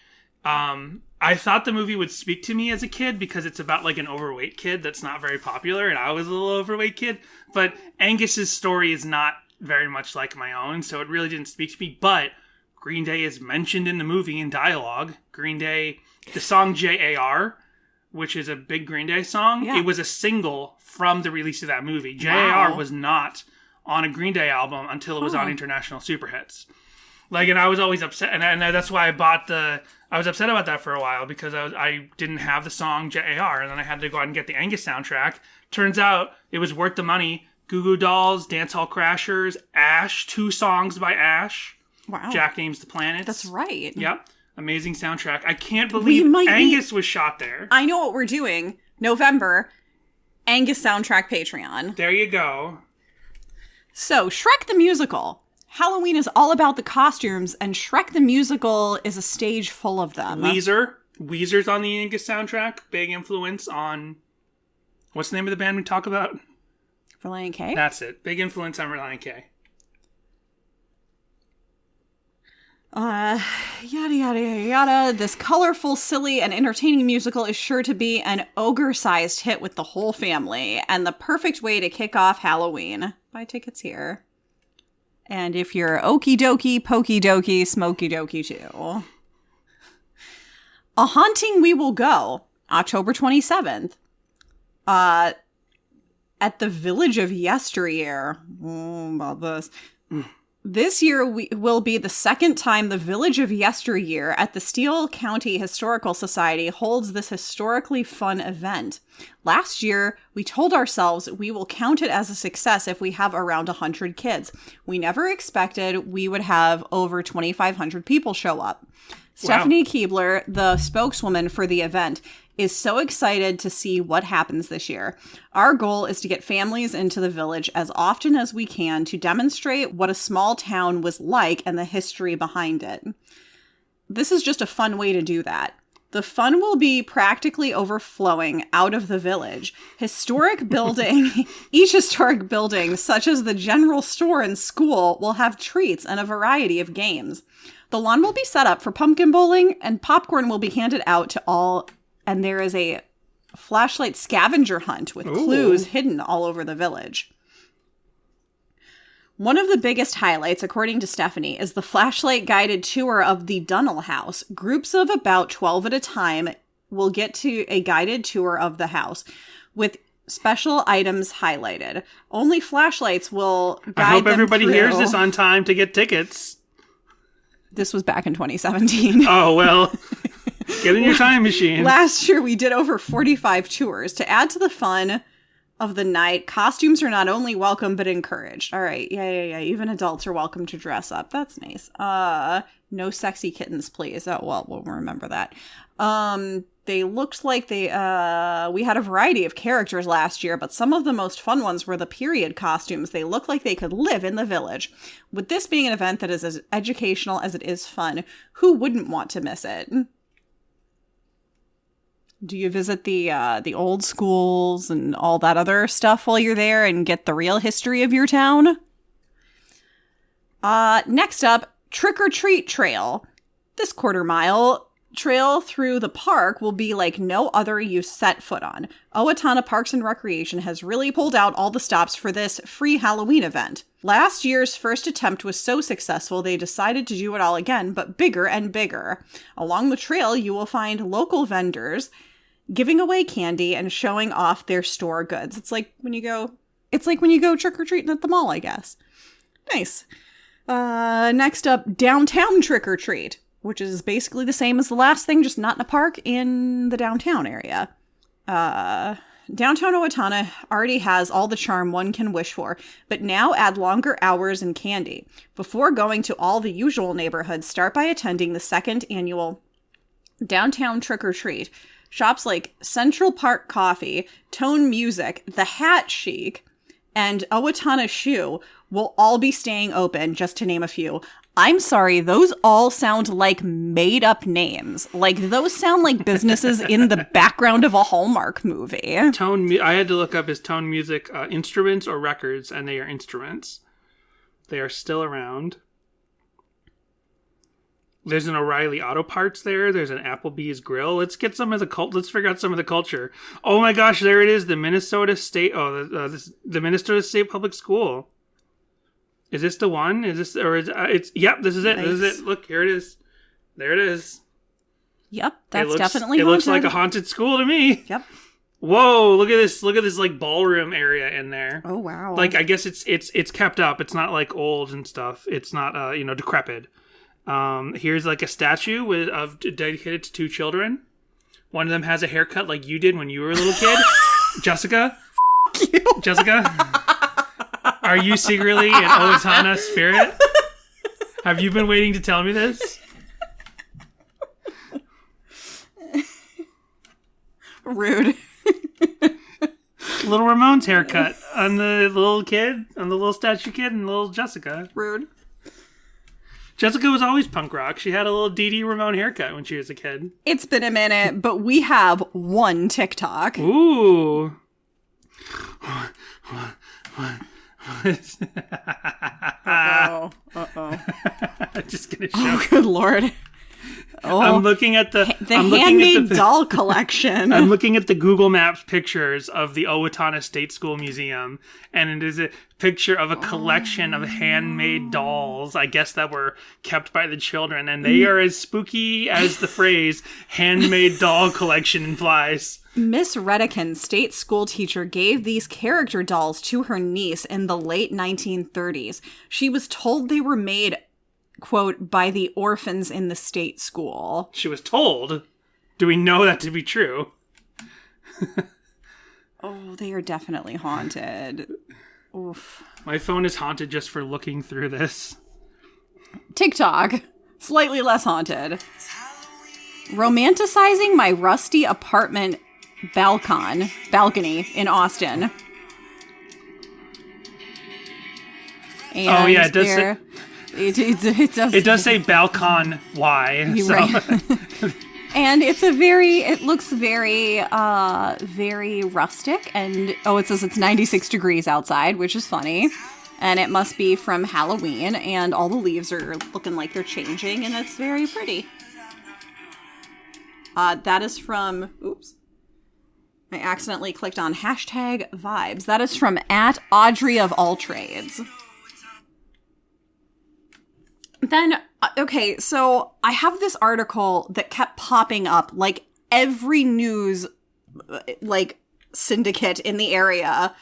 I thought the movie would speak to me as a kid because it's about like an overweight kid that's not very popular, and I was a little overweight kid. But Angus's story is not very much like my own, so it really didn't speak to me. But Green Day is mentioned in the movie in dialogue. Green Day, the song J.A.R., which is a big Green Day song, It was a single from the release of that movie. J.A.R. was not on a Green Day album until it was on International Superhits. Like, and I was always upset, and that's why I was upset about that for a while, because I didn't have the song J.A.R., and then I had to go out and get the Angus soundtrack. Turns out it was worth the money. Goo Goo Dolls, Dance Hall Crashers, Ash, 2 songs by Ash. Wow. Jack Names the Planets. That's right. Yep. Amazing soundtrack. I can't believe Angus was shot there. I know what we're doing. November, Angus soundtrack Patreon. There you go. So, Shrek the Musical. Halloween is all about the costumes, and Shrek the Musical is a stage full of them. Weezer's on the Angus soundtrack. Big influence on... What's the name of the band we talk about? Relient K? That's it. Big influence on Relient K. Yada, yada, yada, yada. This colorful, silly, and entertaining musical is sure to be an ogre-sized hit with the whole family, and the perfect way to kick off Halloween. Buy tickets here. And if you're okie dokie, pokey dokie, smoky dokie too. A Haunting We Will Go, October 27th. At the Village of Yesteryear. About this. This year will be the second time the Village of Yesteryear at the Steele County Historical Society holds this historically fun event. Last year, we told ourselves we will count it as a success if we have around 100 kids. We never expected we would have over 2,500 people show up. Wow. Stephanie Keebler, the spokeswoman for the event, is so excited to see what happens this year. Our goal is to get families into the village as often as we can to demonstrate what a small town was like and the history behind it. This is just a fun way to do that. The fun will be practically overflowing out of the village. Each historic building, such as the general store and school, will have treats and a variety of games. The lawn will be set up for pumpkin bowling, and popcorn will be handed out to all. And there is a flashlight scavenger hunt with clues hidden all over the village. One of the biggest highlights, according to Stephanie, is the flashlight guided tour of the Dunnell House. Groups of about 12 at a time will get to a guided tour of the house, with Special items highlighted. Only flashlights will guide them I hope everybody through. hears this on time to get tickets. This was back in 2017. Oh, well, get in your time machine. Last year, we did over 45 tours. To add to the fun of the night, costumes are not only welcome, but encouraged. All right. Yeah. Even adults are welcome to dress up. That's nice. No sexy kittens, please. Oh, well, we'll remember that. They looked like we had a variety of characters last year, but some of the most fun ones were the period costumes. They look like they could live in the village. With this being an event that is as educational as it is fun, who wouldn't want to miss it? Do you visit the old schools and all that other stuff while you're there and get the real history of your town? Next up, Trick or Treat Trail. This quarter-mile trail through the park will be like no other you set foot on. Owatonna Parks and Recreation has really pulled out all the stops for this free Halloween event. Last year's first attempt was so successful they decided to do it all again, but bigger and bigger. Along the trail, you will find local vendors giving away candy and showing off their store goods. It's like when you go trick-or-treating at the mall, I guess. Nice. Next up, Downtown Trick or Treat, which is basically the same as the last thing, just not in a park, in the downtown area. Downtown Owatonna already has all the charm one can wish for, but now add longer hours and candy. Before going to all the usual neighborhoods, start by attending the second annual Downtown Trick or Treat. Shops like Central Park Coffee, Tone Music, The Hat Chic, and Owatonna Shoe will all be staying open, just to name a few. I'm sorry, those all sound like made-up names. Like, those sound like businesses in the background of a Hallmark movie. I had to look up is Tone Music instruments or records, and they are instruments. They are still around. There's an O'Reilly Auto Parts there. There's an Applebee's Grill. Let's get some of the let's figure out some of the culture. Oh my gosh, there it is. The Minnesota State. The Minnesota State Public School. Is this the one? Is this or is it's? Yep, this is it. Nice. This is it. Look, here it is. There it is. Yep, that's definitely It haunted. looks like a haunted school to me. Yep. Whoa! Look at this! Look at this like ballroom area in there. Oh wow! Like I guess it's kept up. It's not like old and stuff. It's not decrepit. Here's like a statue dedicated to two children. One of them has a haircut like you did when you were a little kid. Jessica. Jessica. Are you secretly an Owatonna spirit? Have you been waiting to tell me this? Rude. Little Ramon's haircut on the little statue kid, and little Jessica. Rude. Jessica was always punk rock. She had a little Dee Dee Ramone haircut when she was a kid. It's been a minute, but we have one TikTok. Ooh. Uh-oh. Just gonna show. Oh, good lord. Oh, I'm looking at the handmade doll collection. I'm looking at the Google Maps pictures of the Owatonna State School Museum, and it is a picture of a collection of handmade dolls, I guess that were kept by the children, and they are as spooky as the phrase handmade doll collection implies. Miss Redican, state school teacher, gave these character dolls to her niece in the late 1930s. She was told they were made, quote, by the orphans in the state school. She was told. Do we know that to be true? Oh, they are definitely haunted. Oof. My phone is haunted just for looking through this. TikTok, slightly less haunted. Romanticizing my rusty apartment balcony in Austin. And oh yeah, it does. It does say balcon Y. So. Right. And it looks very, very rustic. And, it says it's 96 degrees outside, which is funny. And it must be from Halloween. And all the leaves are looking like they're changing. And it's very pretty. That is from, oops. I accidentally clicked on hashtag vibes. That is from @Audrey of All Trades. Then, okay, so I have this article that kept popping up, like every news, like syndicate in the area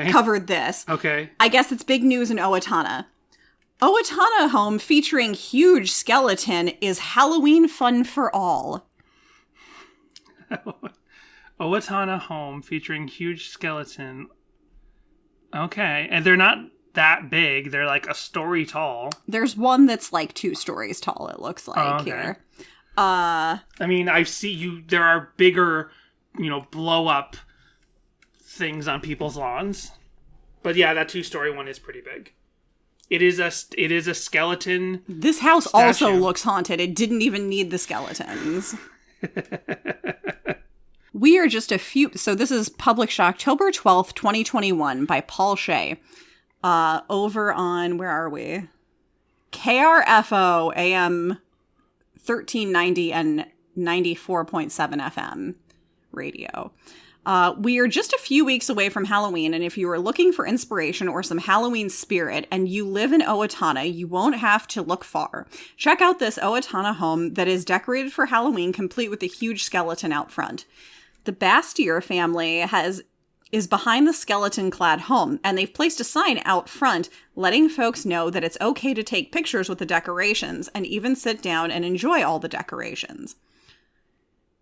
covered this. Okay. I guess it's big news in Owatonna. Owatonna home featuring huge skeleton is Halloween fun for all. Owatonna home featuring huge skeleton. Okay. And they're not that big. They're like a story tall. There's one that's like 2 stories tall, it looks like here. I mean, there are bigger, blow up things on people's lawns. But yeah, that 2-story one is pretty big. It is a skeleton. This house statue. Also looks haunted. It didn't even need the skeletons. We are just a few. So this is published October 12th, 2021 by Paul Shea. Over on, where are we? KRFO AM 1390 and 94.7 FM radio. We are just a few weeks away from Halloween, and if you are looking for inspiration or some Halloween spirit and you live in Owatonna, you won't have to look far. Check out this Owatonna home that is decorated for Halloween, complete with a huge skeleton out front. The Bastier family is behind the skeleton-clad home, and they've placed a sign out front letting folks know that it's okay to take pictures with the decorations and even sit down and enjoy all the decorations.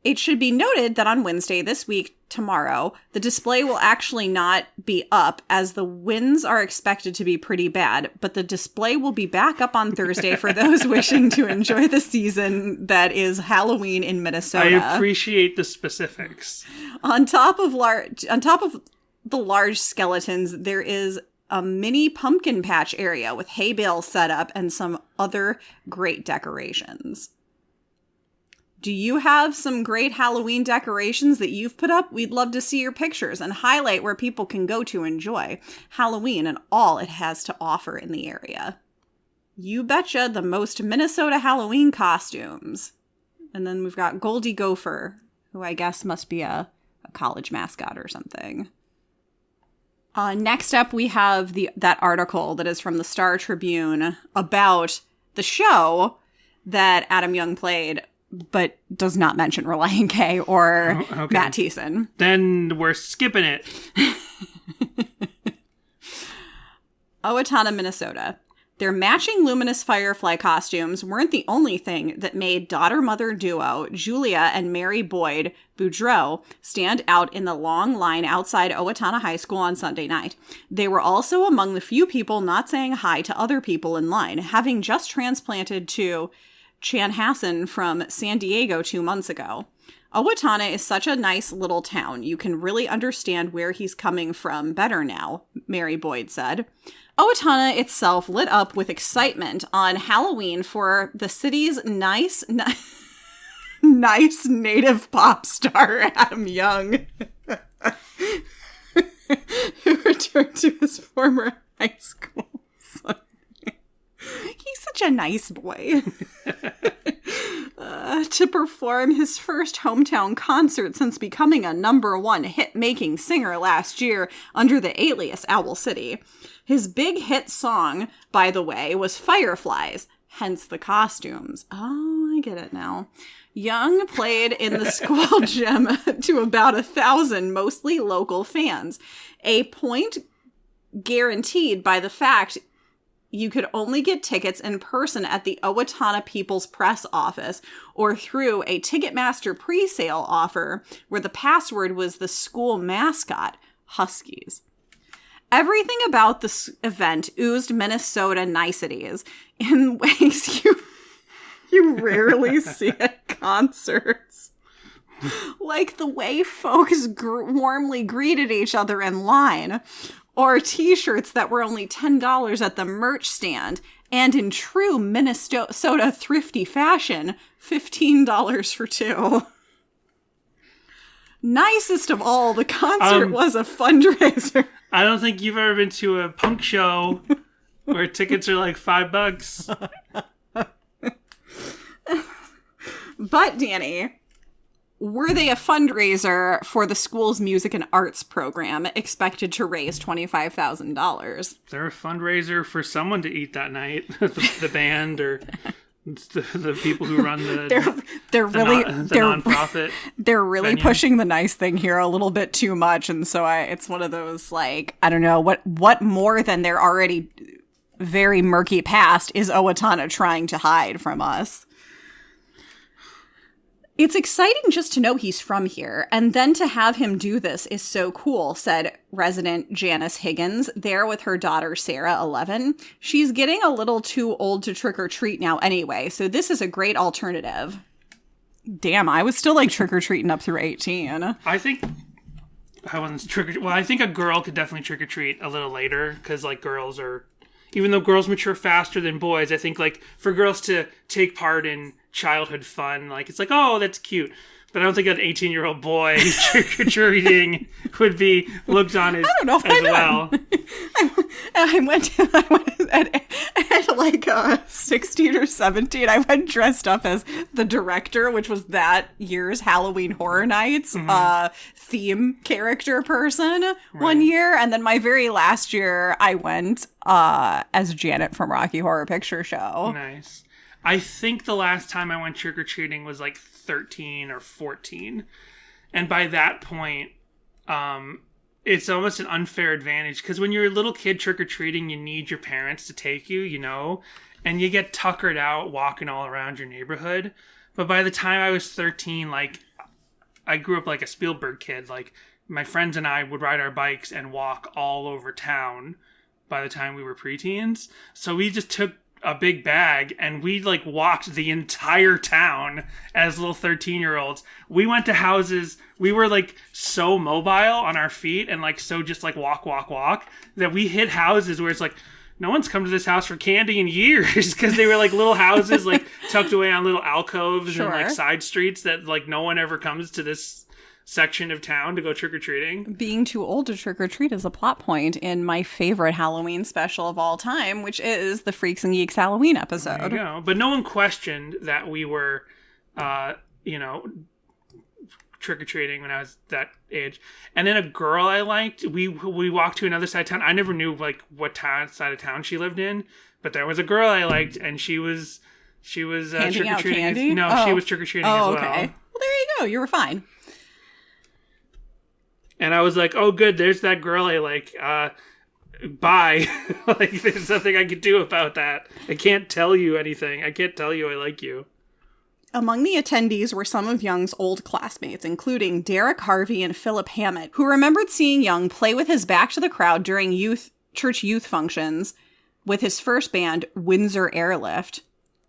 It should be noted that on Wednesday this week, tomorrow, the display will actually not be up as the winds are expected to be pretty bad, but the display will be back up on Thursday for those wishing to enjoy the season that is Halloween in Minnesota. I appreciate the specifics. On top of the large skeletons, there is a mini pumpkin patch area with hay bales set up and some other great decorations. Do you have some great Halloween decorations that you've put up? We'd love to see your pictures and highlight where people can go to enjoy Halloween and all it has to offer in the area. You betcha, the most Minnesota Halloween costumes. And then we've got Goldie Gopher, who I guess must be a college mascot or something. Next up, we have that article that is from the Star Tribune about the show that Adam Young played, but does not mention Relient K or Matt Thiessen. Then we're skipping it. Owatonna, Minnesota. Their matching luminous firefly costumes weren't the only thing that made daughter-mother duo Julia and Mary Boyd Boudreau stand out in the long line outside Owatonna High School on Sunday night. They were also among the few people not saying hi to other people in line, having just transplanted to Chanhassen from San Diego 2 months ago. Owatonna is such a nice little town. You can really understand where he's coming from better now, Mary Boyd said. Owatonna itself lit up with excitement on Halloween for the city's nice native pop star, Adam Young, who returned to his former high school. He's such a nice boy. To perform his first hometown concert since becoming a #1 hit-making singer last year under the alias Owl City. His big hit song, by the way, was Fireflies, hence the costumes. Oh, I get it now. Young played in the school gym to about 1,000, mostly local fans. A point guaranteed by the fact you could only get tickets in person at the Owatonna People's Press office or through a Ticketmaster pre-sale offer where the password was the school mascot, Huskies. Everything about this event oozed Minnesota niceties in ways you rarely see at concerts. Like the way folks warmly greeted each other in line, or t-shirts that were only $10 at the merch stand, and in true Minnesota thrifty fashion, $15 for 2. Nicest of all, the concert was a fundraiser. I don't think you've ever been to a punk show where tickets are like $5. But, Danny, were they a fundraiser for the school's music and arts program expected to raise $25,000? They're a fundraiser for someone to eat that night, the band or It's the people who run the they're really nonprofit. They're really venue. pushing the nice thing here a little bit too much, and so it's one of those like, I don't know what more than their already very murky past is Owatonna trying to hide from us. It's exciting just to know he's from here, and then to have him do this is so cool, said resident Janice Higgins, there with her daughter Sarah, 11. She's getting a little too old to trick-or-treat now anyway, so this is a great alternative. Damn, I was still like trick-or-treating up through 18. I think I wasn't well, I think a girl could definitely trick-or-treat a little later, because like girls are, even though girls mature faster than boys, I think like for girls to take part in childhood fun, like it's like, oh, that's cute, but I don't think an 18-year-old boy trick-or-treating would be looked on as, I don't know if I well. I went at like 16 or 17. I went dressed up as the director, which was that year's Halloween Horror Nights theme character person one year, and then my very last year I went as Janet from Rocky Horror Picture Show. Nice. I think the last time I went trick-or-treating was like 13 or 14. And by that point, it's almost an unfair advantage. Because when you're a little kid trick-or-treating, you need your parents to take you, you know? And you get tuckered out walking all around your neighborhood. But by the time I was 13, like, I grew up like a Spielberg kid. Like, my friends and I would ride our bikes and walk all over town by the time we were preteens. So we just took a big bag and we like walked the entire town as little 13-year-olds. We went to houses. We were like so mobile on our feet and like so just like walk that we hit houses where it's like, no one's come to this house for candy in years, because they were like little houses like tucked away on little alcoves and like side streets that like no one ever comes to this section of town to go trick-or-treating. Being too old to trick-or-treat is a plot point in my favorite Halloween special of all time, which is the Freaks and Geeks Halloween episode. There you go. But no one questioned that we were, trick-or-treating when I was that age. And then a girl I liked, we walked to another side of town. I never knew like what side of town she lived in, but there was a girl I liked, and she was Handing out trick-or-treating. candy? She was trick-or-treating as well. Okay. Well, there you go. You were fine. And I was like, oh, good, there's that girl I like. Bye. Like, there's nothing I can do about that. I can't tell you anything. I can't tell you I like you. Among the attendees were some of Young's old classmates, including Derek Harvey and Philip Hammett, who remembered seeing Young play with his back to the crowd during church youth functions with his first band, Windsor Airlift.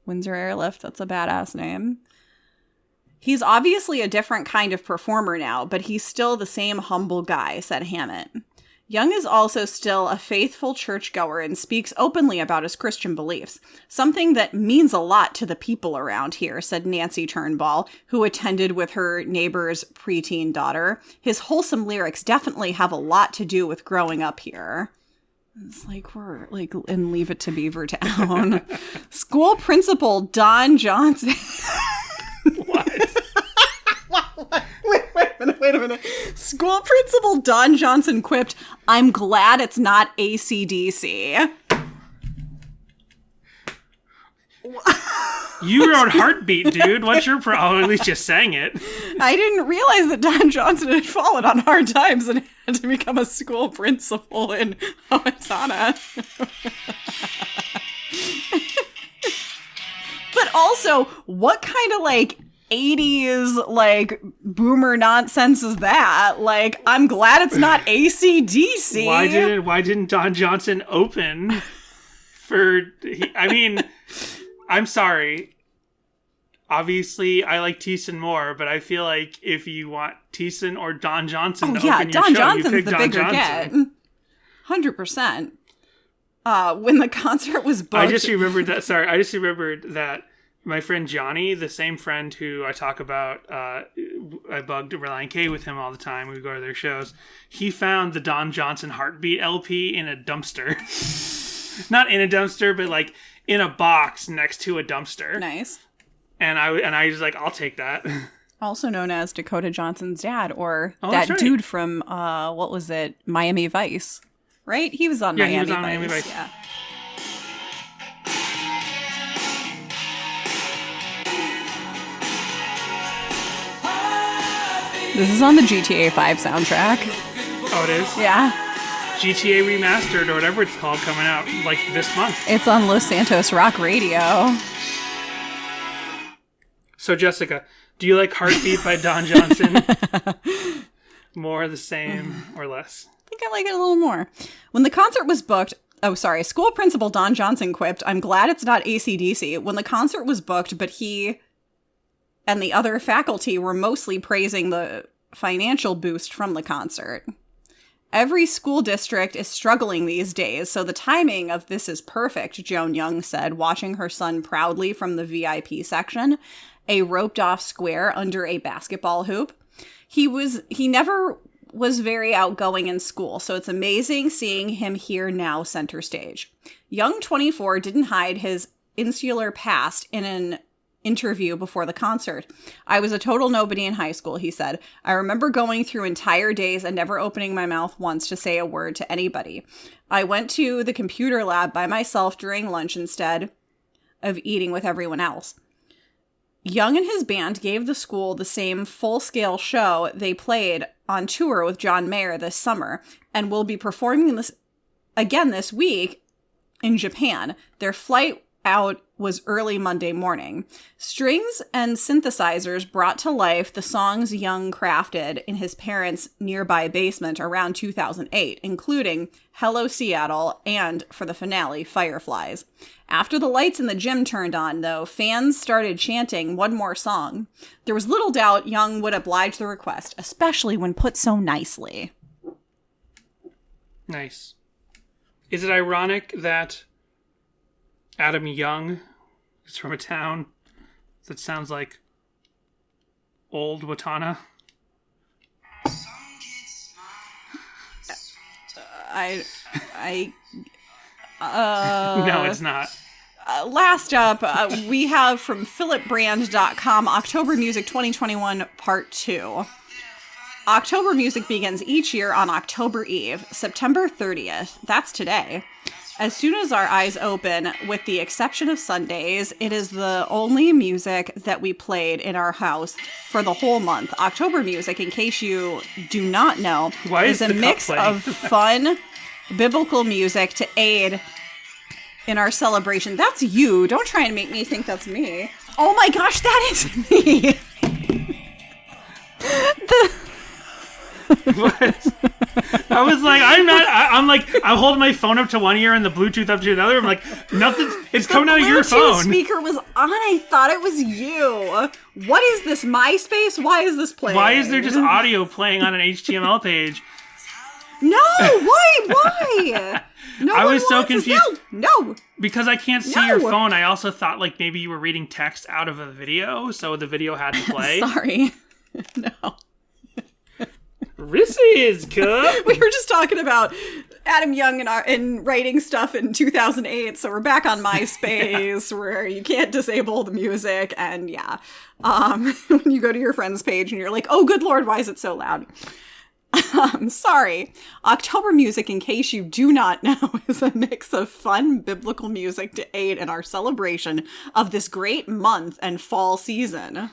Windsor Airlift, that's a badass name. He's obviously a different kind of performer now, but he's still the same humble guy, said Hammett. Young is also still a faithful churchgoer and speaks openly about his Christian beliefs, something that means a lot to the people around here, said Nancy Turnbull, who attended with her neighbor's preteen daughter. His wholesome lyrics definitely have a lot to do with growing up here. It's like we're like in Leave It to Beaver Town. School principal Don Johnson... What? Wait a minute. School principal Don Johnson quipped, "I'm glad it's not AC/DC." You wrote Heartbeat, dude. What's your problem? At least you sang it. I didn't realize that Don Johnson had fallen on hard times and had to become a school principal in Owatonna. But also, what kind of like 80s like boomer nonsense is that? Like, I'm glad it's not AC/DC. Why didn't Don Johnson open for... I'm sorry. Obviously, I like Thiessen more, but I feel like if you want Thiessen or Don Johnson to open your Don show, Johnson's you pick the Don bigger Johnson. get. 100%. When the concert was booked... I just remembered that my friend Johnny, the same friend who I talk about, I bugged Relient K with him all the time. We would go to their shows. He found the Don Johnson Heartbeat LP in a dumpster. Not in a dumpster, but like in a box next to a dumpster. Nice. And I was like, I'll take that. Also known as Dakota Johnson's dad, or that's right. Dude from, what was it? Miami Vice. Right? He was on Miami Vice. Miami Vice. Yeah. This is on the GTA 5 soundtrack. Oh, it is? Yeah. GTA Remastered or whatever it's called coming out like this month. It's on Los Santos Rock Radio. So, Jessica, do you like Heartbeat by Don Johnson? More, the same, or less? I think I like it a little more. When the concert was booked, school principal Don Johnson quipped, "I'm glad it's not AC/DC." When the concert was booked, but he and the other faculty were mostly praising the financial boost from the concert. Every school district is struggling these days, so the timing of this is perfect, Joan Young said, watching her son proudly from the VIP section, a roped-off square under a basketball hoop. He never was very outgoing in school, so it's amazing seeing him here now center stage. Young 24 didn't hide his insular past in an interview before the concert. "I was a total nobody in high school," he said. "I remember going through entire days and never opening my mouth once to say a word to anybody. I went to the computer lab by myself during lunch instead of eating with everyone else." Young and his band gave the school the same full-scale show they played on tour with John Mayer this summer and will be performing this again this week in Japan. Their flight out was early Monday morning. Strings and synthesizers brought to life the songs Young crafted in his parents' nearby basement around 2008, including Hello Seattle and, for the finale, Fireflies. After the lights in the gym turned on, though, fans started chanting one more song. There was little doubt Young would oblige the request, especially when put so nicely. Nice. Is it ironic that Adam Young is from a town that sounds like old Owatonna? No, it's not. Last up, we have from philipbrand.com October Music 2021 Part 2. October Music begins each year on October Eve, September 30th. That's today. As soon as our eyes open, with the exception of Sundays, it is the only music that we played in our house for the whole month. October Music, in case you do not know, is a mix of fun, biblical music to aid in our celebration. That's you. Don't try and make me think that's me. Oh my gosh, that is me. What? I was like, I'm holding my phone up to one ear and the Bluetooth up to another. I'm like, nothing. It's coming out of your phone. The speaker was on. I thought it was you. What is this, MySpace? Why is this playing? Why is there just audio playing on an HTML page? No, why? No, I was so confused. No. Because I can't see your phone, I also thought like maybe you were reading text out of a video, so the video had to play. Sorry. No. Reese's Cup. We were just talking about Adam Young and writing stuff in 2008, so we're back on MySpace where you can't disable the music, and yeah. When you go to your friend's page and you're like, oh, good Lord, why is it so loud? Sorry. October Music, in case you do not know, is a mix of fun biblical music to aid in our celebration of this great month and fall season.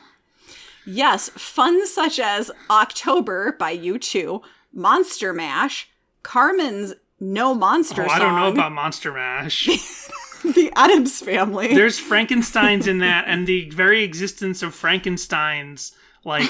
Yes, fun such as October by U2, Monster Mash, Carmen's No Monster Song. I don't know about Monster Mash. The Addams Family. There's Frankensteins in that, and the very existence of Frankensteins, like,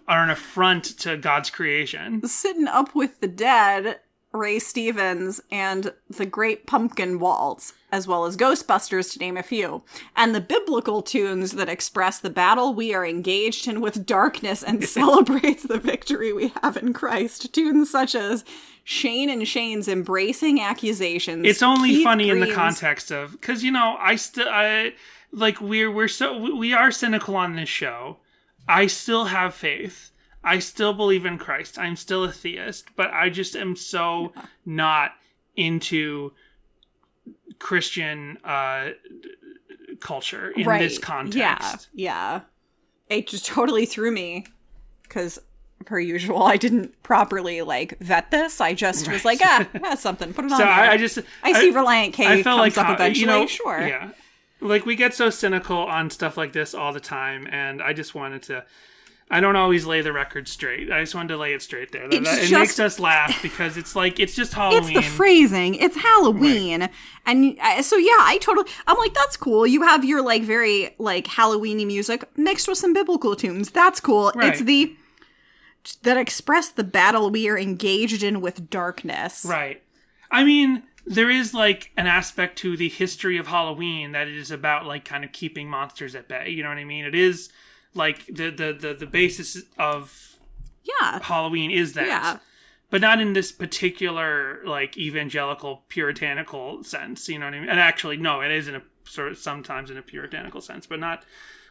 are an affront to God's creation. Sitting Up with the Dead, Ray Stevens, and The Great Pumpkin Waltz, as well as Ghostbusters, to name a few. And the biblical tunes that express the battle we are engaged in with darkness and celebrates the victory we have in Christ. Tunes such as Shane and Shane's Embracing Accusations. It's only Keith funny Green's, in the context of, because, you know, we are cynical on this show. I still have faith. I still believe in Christ. I'm still a theist, but I just am so not into Christian culture in this context. Yeah. It just totally threw me because, per usual, I didn't properly vet this. I just was like, that's something. Put it on. So there. I see Relient K comes up eventually. Sure. Yeah. Like, we get so cynical on stuff like this all the time, and I just wanted to I don't always lay the record straight. I just wanted to lay it straight there. It just, makes us laugh because it's just Halloween. It's the phrasing. It's Halloween. Right. And so, yeah, I'm like, that's cool. You have your, like, very, like, Halloween-y music mixed with some biblical tunes. That's cool. Right. It's that express the battle we are engaged in with darkness. Right. I mean, there is, like, an aspect to the history of Halloween that it is about, like, kind of keeping monsters at bay. You know what I mean? It is, like, the basis of Halloween is that. Yeah. But not in this particular, like, evangelical, puritanical sense. You know what I mean? And actually, no, it is in a sort of sometimes in a puritanical sense, but not...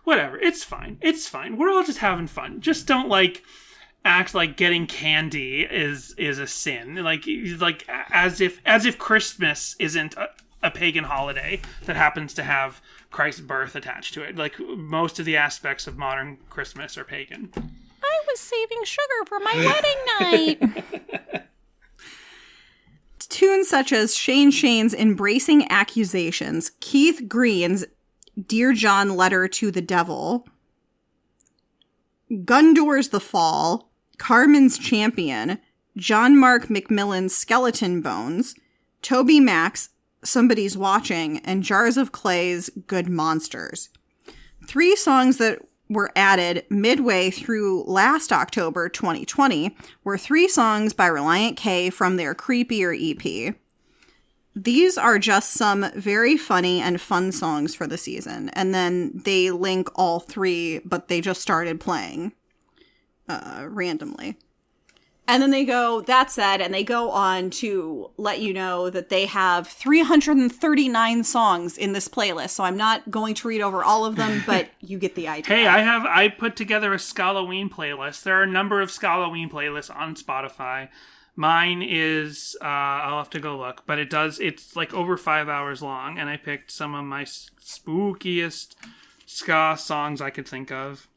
Whatever. It's fine. It's fine. We're all just having fun. Just don't, like... act like getting candy is a sin, like as if Christmas isn't a pagan holiday that happens to have Christ's birth attached to it. Like, most of the aspects of modern Christmas are pagan. I was saving sugar for my wedding night. Tunes such as Shane Shane's Embracing Accusations, Keith Green's Dear John Letter to the Devil, Gundor's The Fall, Carmen's Champion, John Mark McMillan's Skeleton Bones, Toby Mac's Somebody's Watching, and Jars of Clay's Good Monsters. 3 songs that were added midway through last October 2020 were 3 songs by Relient K from their Creepier EP. These are just some very funny and fun songs for the season, and then they link all 3, but they just started playing randomly. And then they go, that said, and they go on to let you know that they have 339 songs in this playlist. So I'm not going to read over all of them, but you get the idea. Hey, I put together a Skalloween playlist. There are a number of Skalloween playlists on Spotify. Mine is, I'll have to go look, but it's like over 5 hours long, and I picked some of my spookiest ska songs I could think of.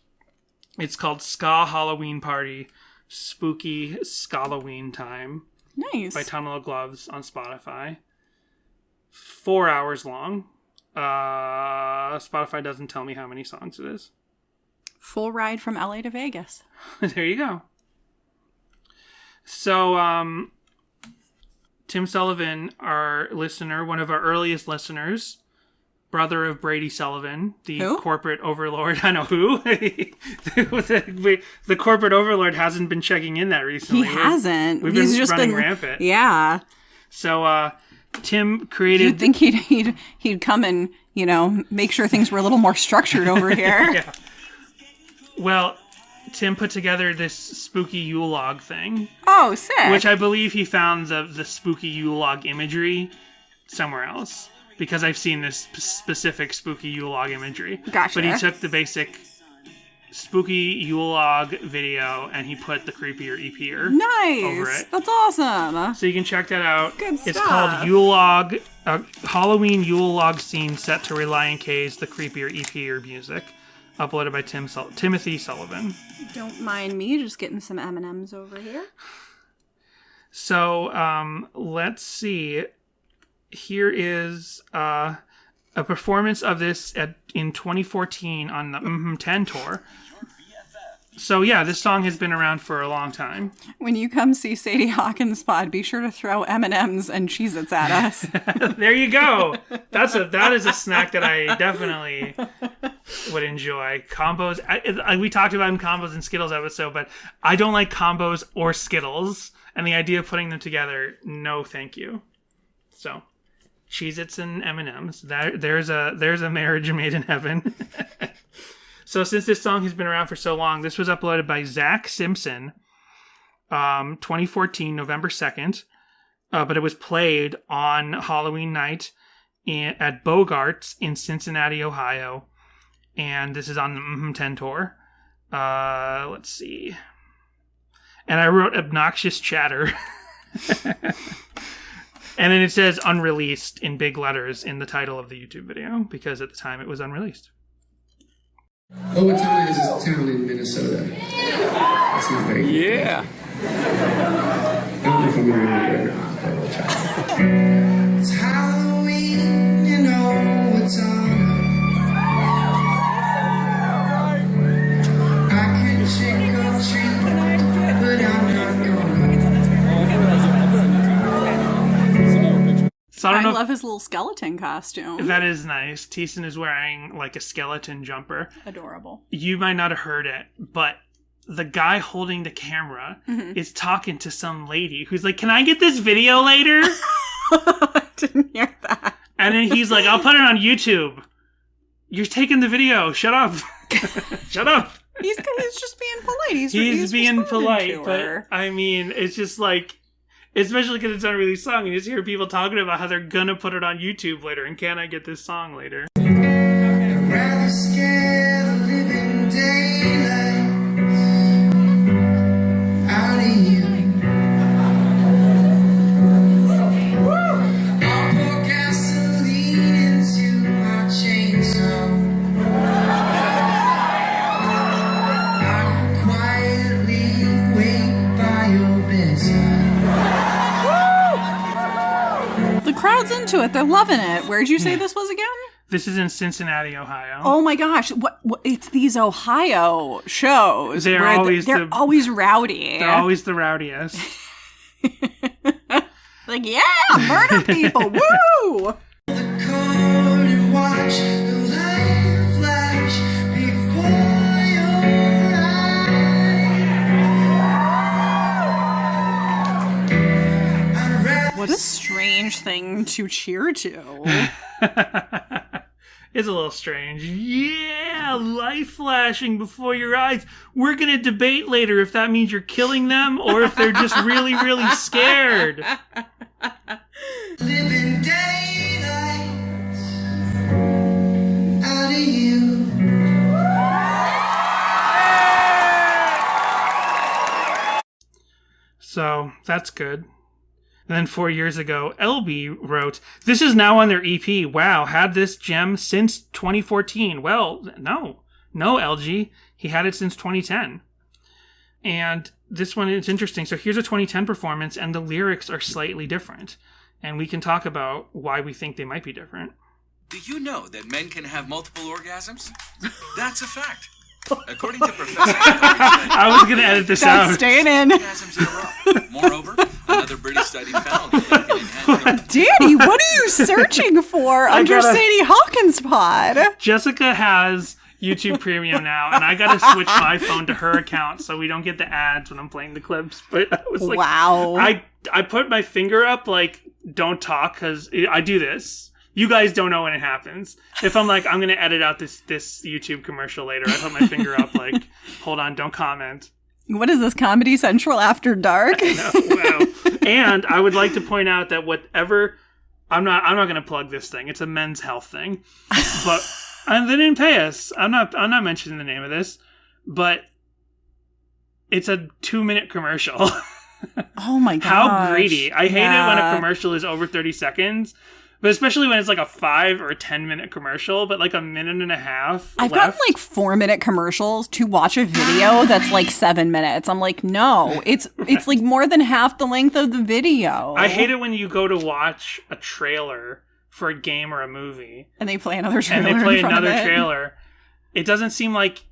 It's called Ska Halloween Party. Spooky Skalloween Time. Nice. By Tunnel of Gloves on Spotify. 4 hours long. Spotify doesn't tell me how many songs it is. Full ride from LA to Vegas. There you go. So, Tim Sullivan, our listener, one of our earliest listeners, brother of Brady Sullivan, the corporate overlord. I know who. the corporate overlord hasn't been checking in that recently. He hasn't. We've been running rampant. Yeah. So Tim created... You'd think he'd come and, make sure things were a little more structured over here. Yeah. Well, Tim put together this spooky Yule log thing. Oh, sick. Which I believe he found the spooky Yule log imagery somewhere else. Because I've seen this specific spooky Yule log imagery. Gotcha. But he took the basic spooky Yule log video and he put the Creepier Ep Er over it. That's awesome. So you can check that out. Good stuff. It's called Yule Log, Halloween Yule log scene set to Relient K's The Creepier Ep Er music. Uploaded by Timothy Sullivan. Don't mind me just getting some M&Ms over here. So, let's see. Here is a performance of this in 2014 on the 10 tour. So yeah, this song has been around for a long time. When you come see Sadie Hawkins' pod, be sure to throw M&Ms and Cheez-Its at us. There you go. That is a snack that I definitely would enjoy. Combos. We talked about combos and Skittles episode, but I don't like combos or Skittles, and the idea of putting them together, no, thank you. So. Cheez-Its and M&Ms. There's a marriage made in heaven. So since this song has been around for so long, this was uploaded by Zach Simpson, 2014, November 2nd. But it was played on Halloween night at Bogart's in Cincinnati, Ohio. And this is on the 10 tour. Let's see. And I wrote obnoxious chatter. And then it says unreleased in big letters in the title of the YouTube video, because at the time it was unreleased. Owatonna is a town in Minnesota. It's not very good. Yeah. I don't know if I'm going to remember it or not, but we'll try. It's Halloween in Owatonna. I can shake don't know. love his little skeleton costume. That is nice. Thiessen is wearing like a skeleton jumper. Adorable. You might not have heard it, but the guy holding the camera is talking to some lady who's like, "Can I get this video later?" I didn't hear that. And then he's like, "I'll put it on YouTube." You're taking the video. Shut up. Shut up. He's just being polite. He's being responding polite, to but her. I mean, it's just like, especially because it's an unreleased song, you just hear people talking about how they're gonna put it on YouTube later, and can I get this song later? I'd rather scare the living daylights out of you. I'll pour gasoline into my chainsaw. I will quietly wait by your bedside. The crowd's into it. They're loving it. Where'd you say this was again? This is in Cincinnati, Ohio. Oh my gosh! What? It's these Ohio shows. They're where always they're the- always rowdy. They're always the rowdiest. Like, yeah, murder people. Woo! The cord and watch the light flash before your eyes. I'd rather What a strange thing to cheer to. It's a little strange. Yeah, light flashing before your eyes. We're gonna debate later if that means you're killing them or if they're just really, really scared. living daylights out of you. So that's good. And then 4 years ago, LB wrote, "This is now on their EP. Wow, had this gem since 2014. Well, no, LG. He had it since 2010. And this one is interesting. So here's a 2010 performance, and the lyrics are slightly different. And we can talk about why we think they might be different. Do you know that men can have multiple orgasms? That's a fact. According to Professor I was going to edit this That's out. staying in. orgasms in a row. Moreover, another British study found that they can enhance Danny, what are you searching for under gotta- Sadie Hawkins' pod? Jessica has YouTube Premium now, and I got to switch my phone to her account so we don't get the ads when I'm playing the clips. But I was like, Wow. I put my finger up, like, don't talk, because I do this. You guys don't know when it happens. If I'm like, I'm going to edit out this YouTube commercial later, I put my finger up, like, hold on, don't comment. What is this, Comedy Central After Dark? Wow. And I would like to point out that whatever, I'm not going to plug this thing. It's a men's health thing. But and they didn't pay us. I'm not mentioning the name of this, but it's a 2-minute commercial. Oh my gosh. How greedy. I hate it when a Yeah. commercial is over 30 seconds. But especially when it's like a 5 or 10-minute commercial, but like a minute and a half I've left. gotten like 4-minute commercials to watch a video that's like 7 minutes. I'm like, no, it's like more than half the length of the video. I hate it when you go to watch a trailer for a game or a movie, And they play another trailer. and they play in front of another it. trailer. It doesn't seem like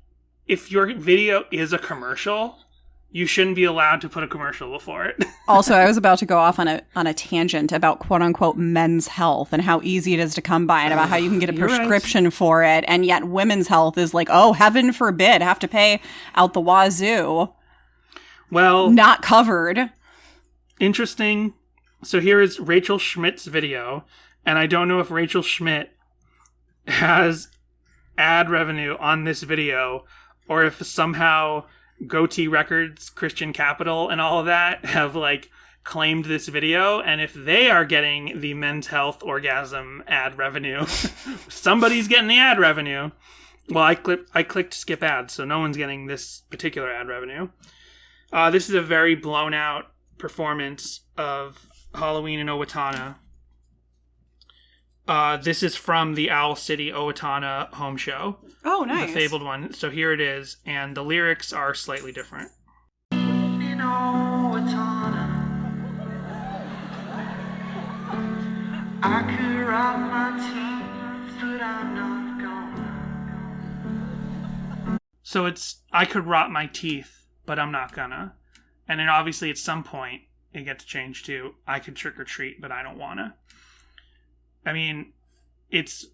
if your video is a commercial, you shouldn't be allowed to put a commercial before it. Also, I was about to go off on a tangent about quote unquote men's health and how easy it is to come by and about how you can get a You're right. prescription for it. And yet women's health is like, oh, heaven forbid, have to pay out the wazoo. Well, Not covered. interesting. So here is Rachel Schmidt's video, and I don't know if Rachel Schmidt has ad revenue on this video or if somehow Goatee Records, Christian Capital, and all of that have like claimed this video, and if they are getting the men's health orgasm ad revenue, somebody's getting the ad revenue. Well, I clicked skip ads, so no one's getting this particular ad revenue. This is a very blown out performance of Halloween in Owatonna. This is from the Owl City Owatonna home show. Oh, nice. The fabled one. So here it is, and the lyrics are slightly different. In Owatonna, I could rock my teeth, but I'm not gonna. So it's, I could rot my teeth, but I'm not gonna. And then obviously at some point, it gets changed to, I could trick or treat, but I don't wanna. I mean, it's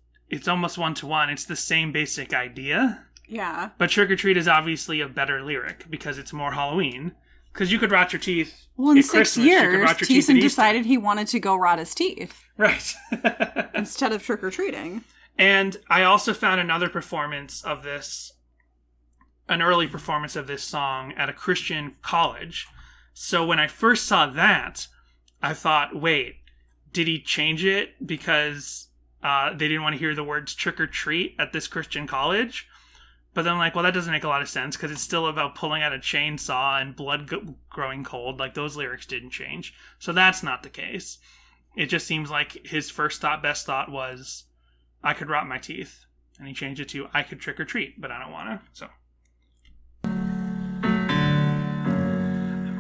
almost 1-to-1. It's the same basic idea. Yeah. But Trick or Treat is obviously a better lyric because it's more Halloween. Because you could rot your teeth. Well, in at 6 Christmas. You could years, rot your teeth Thiessen at Easter. decided he wanted to go rot his teeth. Right. Instead of trick-or-treating. And I also found another performance of this, an early performance of this song at a Christian college. So when I first saw that, I thought, wait, did he change it because they didn't want to hear the words trick or treat at this Christian college? But then I'm like, well, that doesn't make a lot of sense because it's still about pulling out a chainsaw and blood growing cold. Like, those lyrics didn't change. So that's not the case. It just seems like his first thought, best thought was, I could rot my teeth. And he changed it to, I could trick or treat, but I don't want to. So.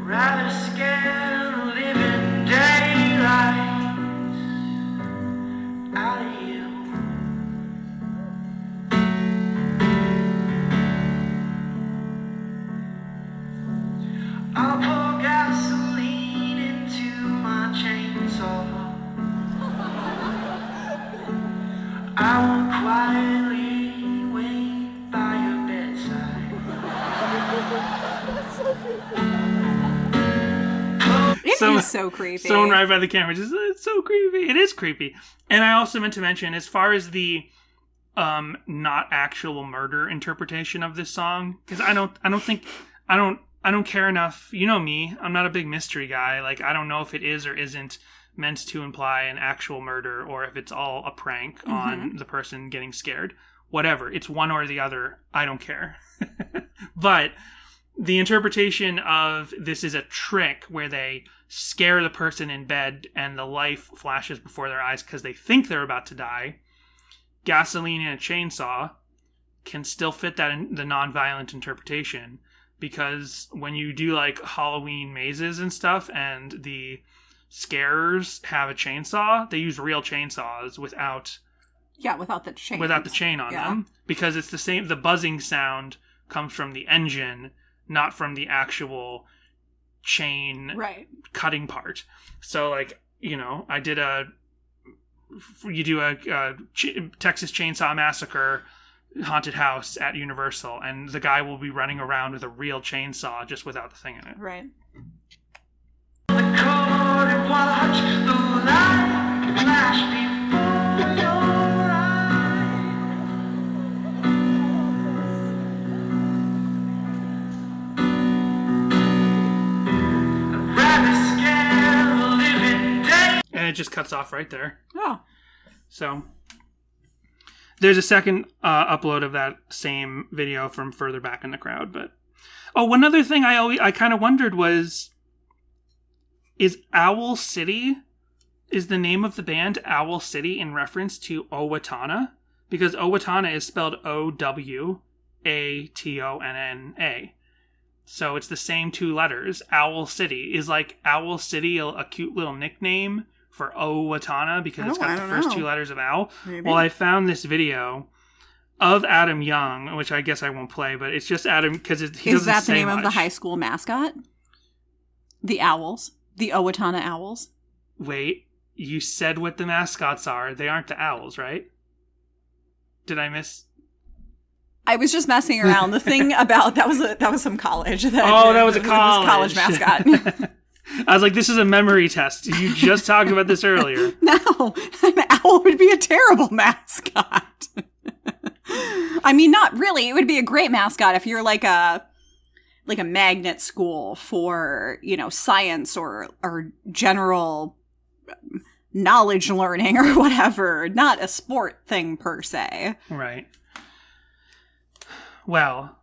Rather scared of living daylight out of you. I'll pour gasoline into my chainsaw. I will quietly wait by your bedside. It is so creepy. Someone right by the camera just, it's so creepy. It is creepy. And I also meant to mention, as far as the not actual murder interpretation of this song, because I don't care enough. You know me, I'm not a big mystery guy. Like, I don't know if it is or isn't meant to imply an actual murder or if it's all a prank on the person getting scared. Whatever. It's one or the other. I don't care. But the interpretation of this is a trick where they scare the person in bed and the life flashes before their eyes because they think they're about to die. Gasoline and a chainsaw can still fit that in the non-violent interpretation, because when you do like Halloween mazes and stuff and the scarers have a chainsaw, they use real chainsaws without the chain. Without the chain on them, because it's the same. The buzzing sound comes from the engine, not from the actual chain cutting part. So, like, you know, you do a Texas Chainsaw Massacre haunted house at Universal, and the guy will be running around with a real chainsaw just without the thing in it. Right. And it just cuts off right there. Oh. So there's a second upload of that same video from further back in the crowd. But one other thing I kind of wondered was, is Owl City, is the name of the band Owl City in reference to Owatonna? Because Owatonna is spelled Owatonna. So it's the same two letters. Owl City. Is like Owl City a cute little nickname for Owatonna because it's got the first two letters of owl? Maybe. Well, I found this video of Adam Young, which I guess I won't play, but it's just Adam because he doesn't say much. Is that the name of the high school mascot? The Owls? The Owatonna Owls? Wait, you said what the mascots are. They aren't the owls, right? Did I miss? I was just messing around. The thing about that was some college. That was a college mascot. I was like, this is a memory test. You just talked about this earlier. No, an owl would be a terrible mascot. I mean, not really. It would be a great mascot if you're like a magnet school for, you know, science or general knowledge learning or whatever. Not a sport thing per se. Right. Well,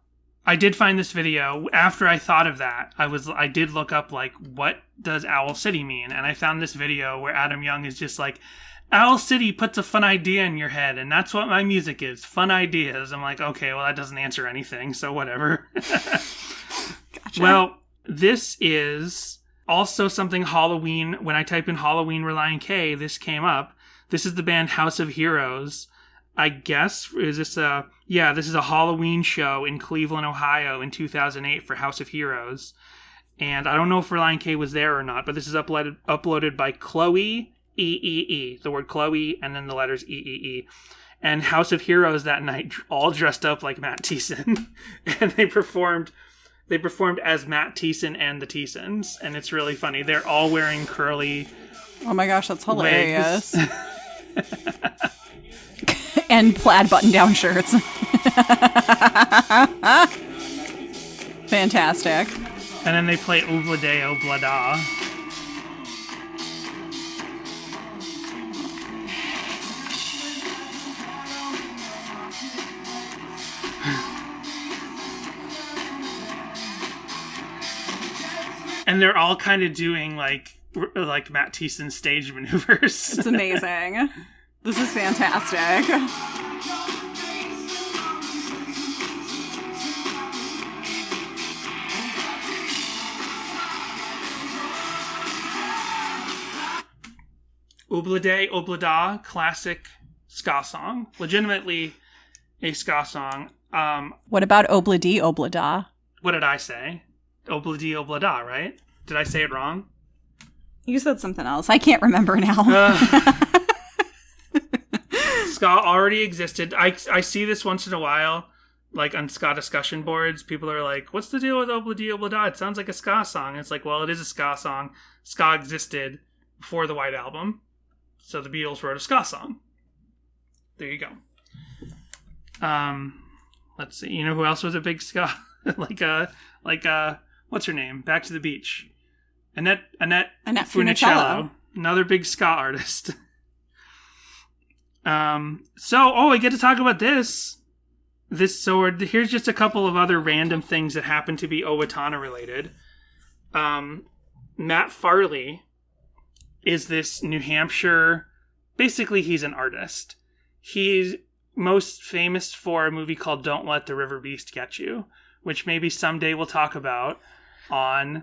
I did find this video. After I thought of that, I did look up, like, what does Owl City mean? And I found this video where Adam Young is just like, Owl City puts a fun idea in your head, and that's what my music is, fun ideas. I'm like, okay, well, that doesn't answer anything, so whatever. Gotcha. Well, this is also something Halloween. When I type in Halloween Relient K, this came up. This is the band House of Heroes. I guess, this is a Halloween show in Cleveland, Ohio in 2008 for House of Heroes. And I don't know if Relient K was there or not, but this is uploaded by Chloe E-E-E, the word Chloe, and then the letters E-E-E. And House of Heroes that night all dressed up like Matt Thiessen. And they performed as Matt Thiessen and the Thiessens. And it's really funny. They're all wearing curly Oh my gosh, that's hilarious. wigs. And plaid button-down shirts. Fantastic. And then they play Oblade Oblada. And they're all kind of doing like Matt Thiessen stage maneuvers. It's amazing. This is fantastic. Oblade Oblada, classic ska song. Legitimately a ska song. What about Obladi Oblada? What did I say? Obladi Oblada, right? Did I say it wrong? You said something else. I can't remember now. Ska already existed. I see this once in a while, like on ska discussion boards. People are like, what's the deal with Obladi Oblada? It sounds like a ska song. It's like, well, it is a ska song. Ska existed before the White Album. So the Beatles wrote a ska song. There you go. Let's see. You know who else was a big ska? What's her name? Back to the Beach. Annette Funicello. Another big ska artist. I get to talk about this. Here's just a couple of other random things that happen to be Owatonna related. Matt Farley is this New Hampshire, basically he's an artist. He's most famous for a movie called Don't Let the River Beast Get You, which maybe someday we'll talk about on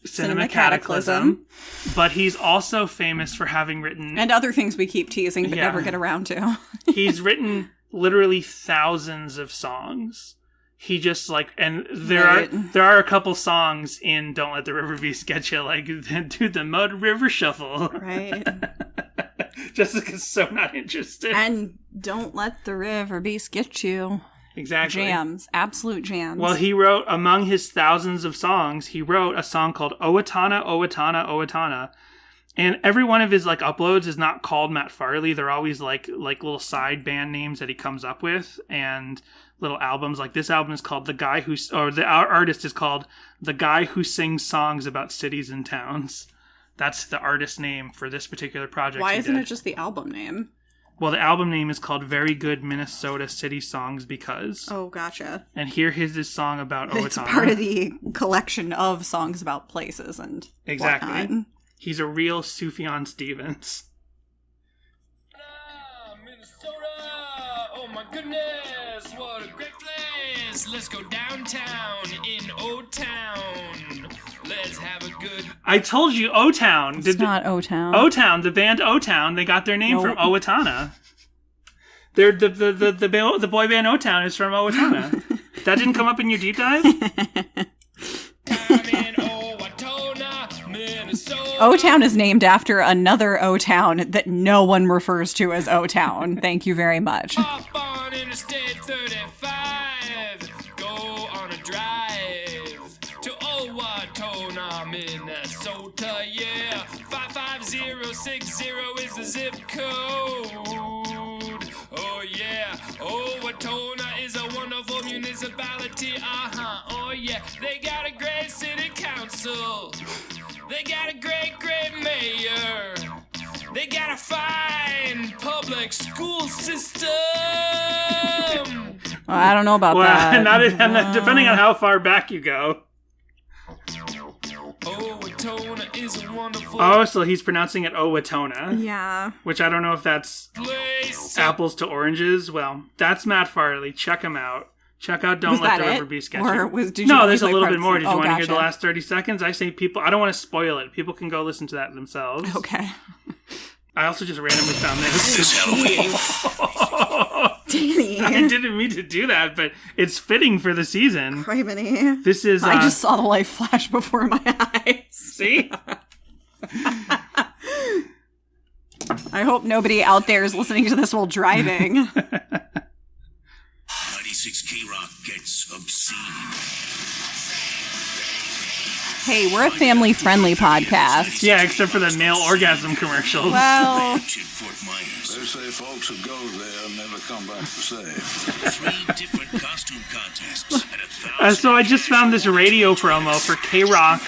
Cinema Cataclysm. But he's also famous for having written... And other things we keep teasing but never get around to. He's written literally thousands of songs. He just and there are a couple songs in Don't Let the River Beast Get You, like do the Mud River Shuffle. Right. Jessica's so not interested. And Don't Let the River Beast Get You. Exactly. Jams. Absolute jams. Well, he wrote, among his thousands of songs, he wrote a song called Owatonna, Owatonna, Owatonna. And every one of his uploads is not called Matt Farley. They're always like little side band names that he comes up with and little albums. Like this album is called our artist is called The Guy Who Sings Songs About Cities and Towns. That's the artist name for this particular project. Why isn't it just the album name? Well, the album name is called Very Good Minnesota City Songs Because. Oh, gotcha. And here's his song about Owatonna. It's part of the collection of songs about places and exactly. whatnot. He's a real Sufjan Stevens. Minnesota! Oh my goodness, what a great place! Let's go downtown in O-Town. Let's have a good... I told you O-Town. It's not O-Town. O-Town, the band O-Town, they got their name from Owatonna. They're the boy band O-Town is from Owatonna. That didn't come up in your deep dive? O-Town is named after another O-Town that no one refers to as O-Town. Thank you very much. Hop on Interstate 35. Go on a drive to Owatonna, Minnesota. Yeah, 55060 is the zip code. Oh yeah, Owatonna is a wonderful municipality. Oh yeah, they got a great city council. They got a great mayor. They got a fine public school system. Well, I don't know about that. Depending on how far back you go. Owatonna is a wonderful... Oh, so he's pronouncing it Owatonna. Yeah. Which I don't know if that's place. Apples to oranges. Well, that's Matt Farley. Check him out. Check out Don't Let the River Beast Get You. No, there's a little bit more. Did you want to hear the last 30 seconds? I say people... I don't want to spoil it. People can go listen to that themselves. Okay. I also just randomly found this. Danny. I didn't mean to do that, but it's fitting for the season. Criminy. This is... I just saw the light flash before my eyes. See? I hope nobody out there is listening to this while driving. 96 K-Rock gets obscene. Hey, we're a family-friendly podcast. Yeah, except for the male orgasm commercials. Well, They say folks who go there never come back the same. 3 different costume contests and 1,000. So I just found this radio promo for K-Rock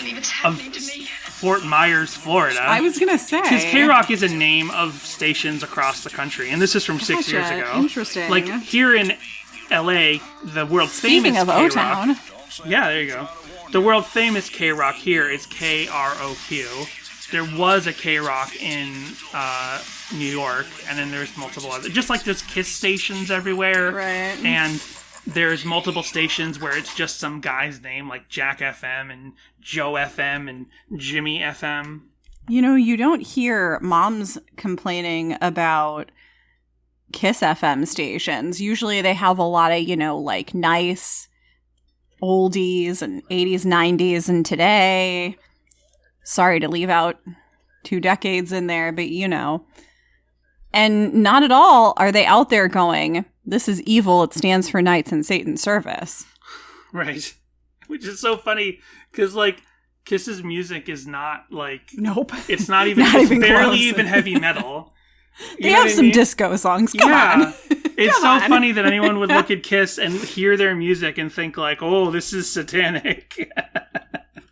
of Fort Myers, Florida. I was going to say. Because K-Rock is a name of stations across the country, and this is from 6 years ago. Interesting. Like, here in L.A., the world Speaking famous of K-Rock. O-Town. Yeah, there you go. The world famous K-Rock here is K-R-O-Q. There was a K-Rock in New York, and then there's multiple other, just like there's Kiss stations everywhere. Right. And there's multiple stations where it's just some guy's name, like Jack FM and Joe FM and Jimmy FM. You know, you don't hear moms complaining about Kiss FM stations. Usually they have a lot of, you know, like nice oldies and 80s, 90s, and today. Sorry to leave out 2 decades in there, but you know. And not at all are they out there going, this is evil, it stands for Knights in Satan's service. Right. Which is so funny, because, like, Kiss's music is not, like... Nope. It's not even... Not it's even barely close. even heavy metal. They have some disco songs. Come on. It's Come so on. funny that anyone would look at Kiss and hear their music and think, like, oh, this is satanic.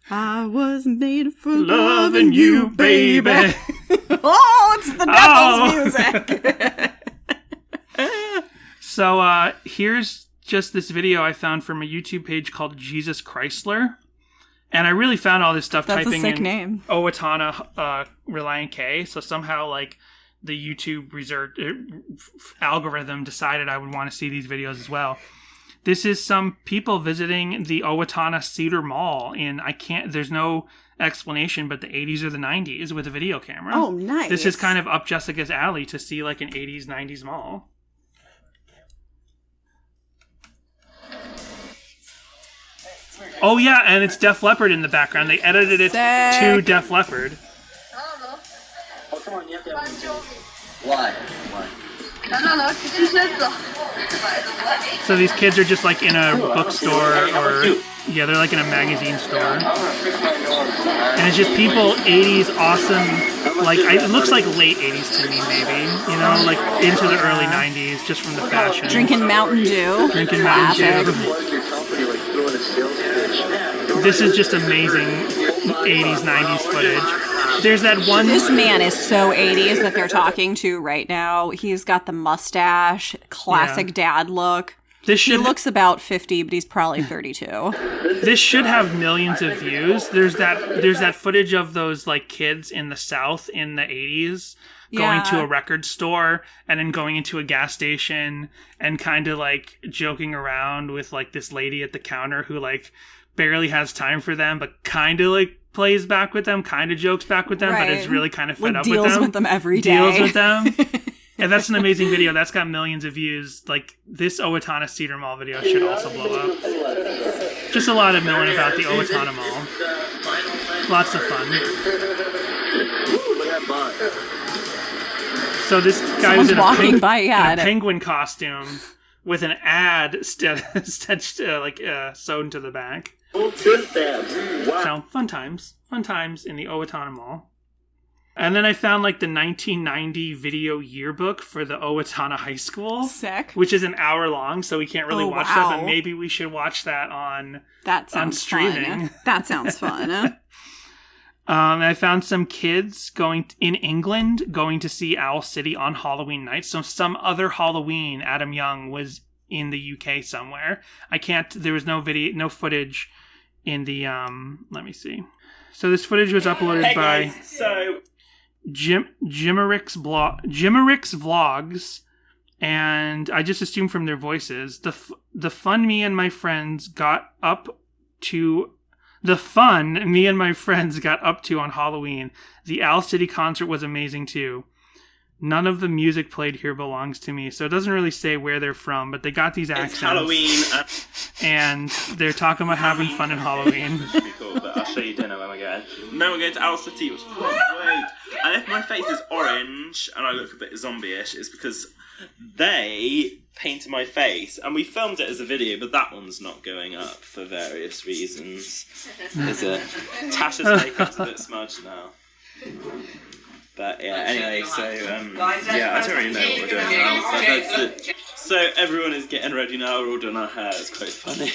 I was made for Loving you, baby. Oh, it's the devil's music. So here's just this video I found from a YouTube page called Jesus Chrysler. And I really found all this stuff That's typing a sick in name. Owatonna, Relient K. So somehow, like, the YouTube algorithm decided I would want to see these videos as well. This is some people visiting the Owatonna Cedar Mall in, there's no explanation, but the 80s or the 90s with a video camera. Oh, nice. This is kind of up Jessica's alley to see, like, an 80s, 90s mall. Oh, yeah, and it's Def Leppard in the background. They edited it to Def Leppard. Why? So these kids are just, like, in a bookstore, or, yeah, they're, like, in a magazine store. And it's just people, 80s, awesome, like, it looks like late 80s to me, maybe, you know, like, into the early 90s, just from the fashion. Drinking Mountain Dew. Drinking Mountain Dew. This is just amazing 80s, 90s footage. There's that one... This man is so 80s that they're talking to right now. He's got the mustache, classic dad look. He looks about 50, but he's probably 32. This should have millions of views. There's that footage of those, like, kids in the South in the 80s going to a record store and then going into a gas station and kind of, like, joking around with, like, this lady at the counter who, like, barely has time for them, but kind of, like, plays back with them, kind of jokes back with them, but is really kind of fed up with them. Deals with them every day. Deals with them. And that's an amazing video. That's got millions of views. Like, this Owatonna Cedar Mall video should also blow up. Just a lot of knowing about the Owatonna Mall. Lots of fun. So this guy was in a penguin costume with an ad stitched, sewn to the back. So, fun times in the Owatonna Mall. And then I found, like, the 1990 video yearbook for the Owatonna High School. Sick. Which is an hour long, so we can't really watch that, but maybe we should watch that on streaming. Fun. That sounds fun. I found some kids in England going to see Owl City on Halloween night. So some other Halloween, Adam Young was in the UK somewhere. There was no footage in the, let me see. So this footage was uploaded by Jimmerick's Vlogs, and I just assumed from their voices, the fun me and my friends got up to on Halloween. The Owl City concert was amazing too. None of the music played here belongs to me. So it doesn't really say where they're from, but they got these accents. It's Halloween. And they're talking about having fun in Halloween. Cool, but I'll show you dinner when we're going. No, we're going to Owl City. It was fun. Wait. And if my face is orange and I look a bit zombie-ish, it's because they painted my face, and we filmed it as a video, but that one's not going up for various reasons. Is it? Tasha's makeup's a bit smudged now. But yeah, anyway, so yeah, I don't really know what we're doing now. But that's it. So everyone is getting ready now. We're all doing our hair. It's quite funny.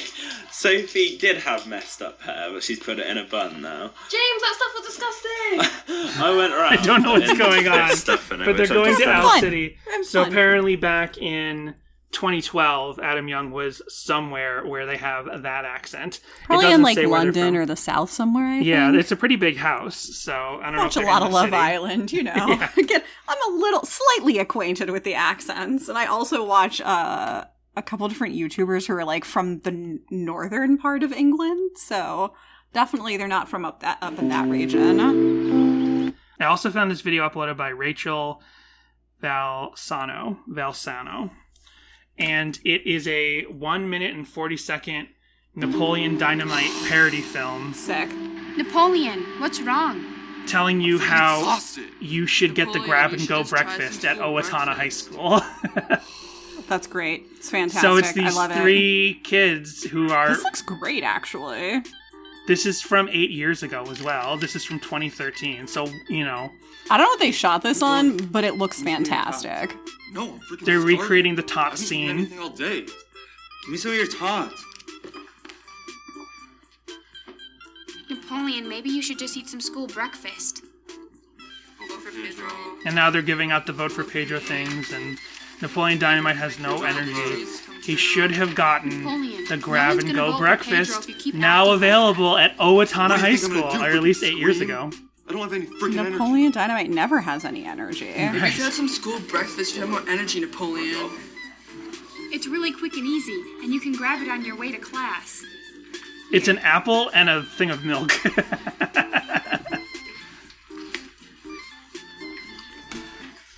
Sophie did have messed up hair, but she's put it in a bun now. James, that stuff was disgusting. I went around. I don't know what's going on, stuff in it, but they're which I going just to found- Owl City. So apparently, back in 2012, Adam Young was somewhere where they have that accent. Probably in like London or the South somewhere. I Yeah, think. it's a pretty big house. So I don't Watch know. a if lot they're of in the Love city. Island, you know. Yeah. Again, I'm a little slightly acquainted with the accents, and I also watch a couple different YouTubers who are like from the northern part of England. So definitely, they're not from up in that region. I also found this video uploaded by Rachel Valsano, and it is a 1 minute and 40-second Napoleon Dynamite parody film. Sick. Napoleon, what's wrong? Telling you how exhausted. you should get the grab and go should just try breakfast some at school Owatonna High School. That's great. It's fantastic. So it's I these love three kids who are... This looks great, actually. This is from 8 years ago as well. This is from 2013. So, you know... I don't know what they shot this on, but it looks fantastic. No, I'm freaking They're starving. recreating the I top haven't eaten scene. anything all day. Give me some of your tots. Napoleon, maybe you should just eat some school breakfast. And now they're giving out the vote for Pedro things, and Napoleon Dynamite has no energy. He should have gotten the grab and go breakfast, now available at Owatonna High School, or at least 8 years ago. I don't have any freaking energy. Napoleon Dynamite never has any energy. If you had some school breakfast, you'd have more energy, Napoleon. It's really quick and easy, and you can grab it on your way to class. It's an apple and a thing of milk.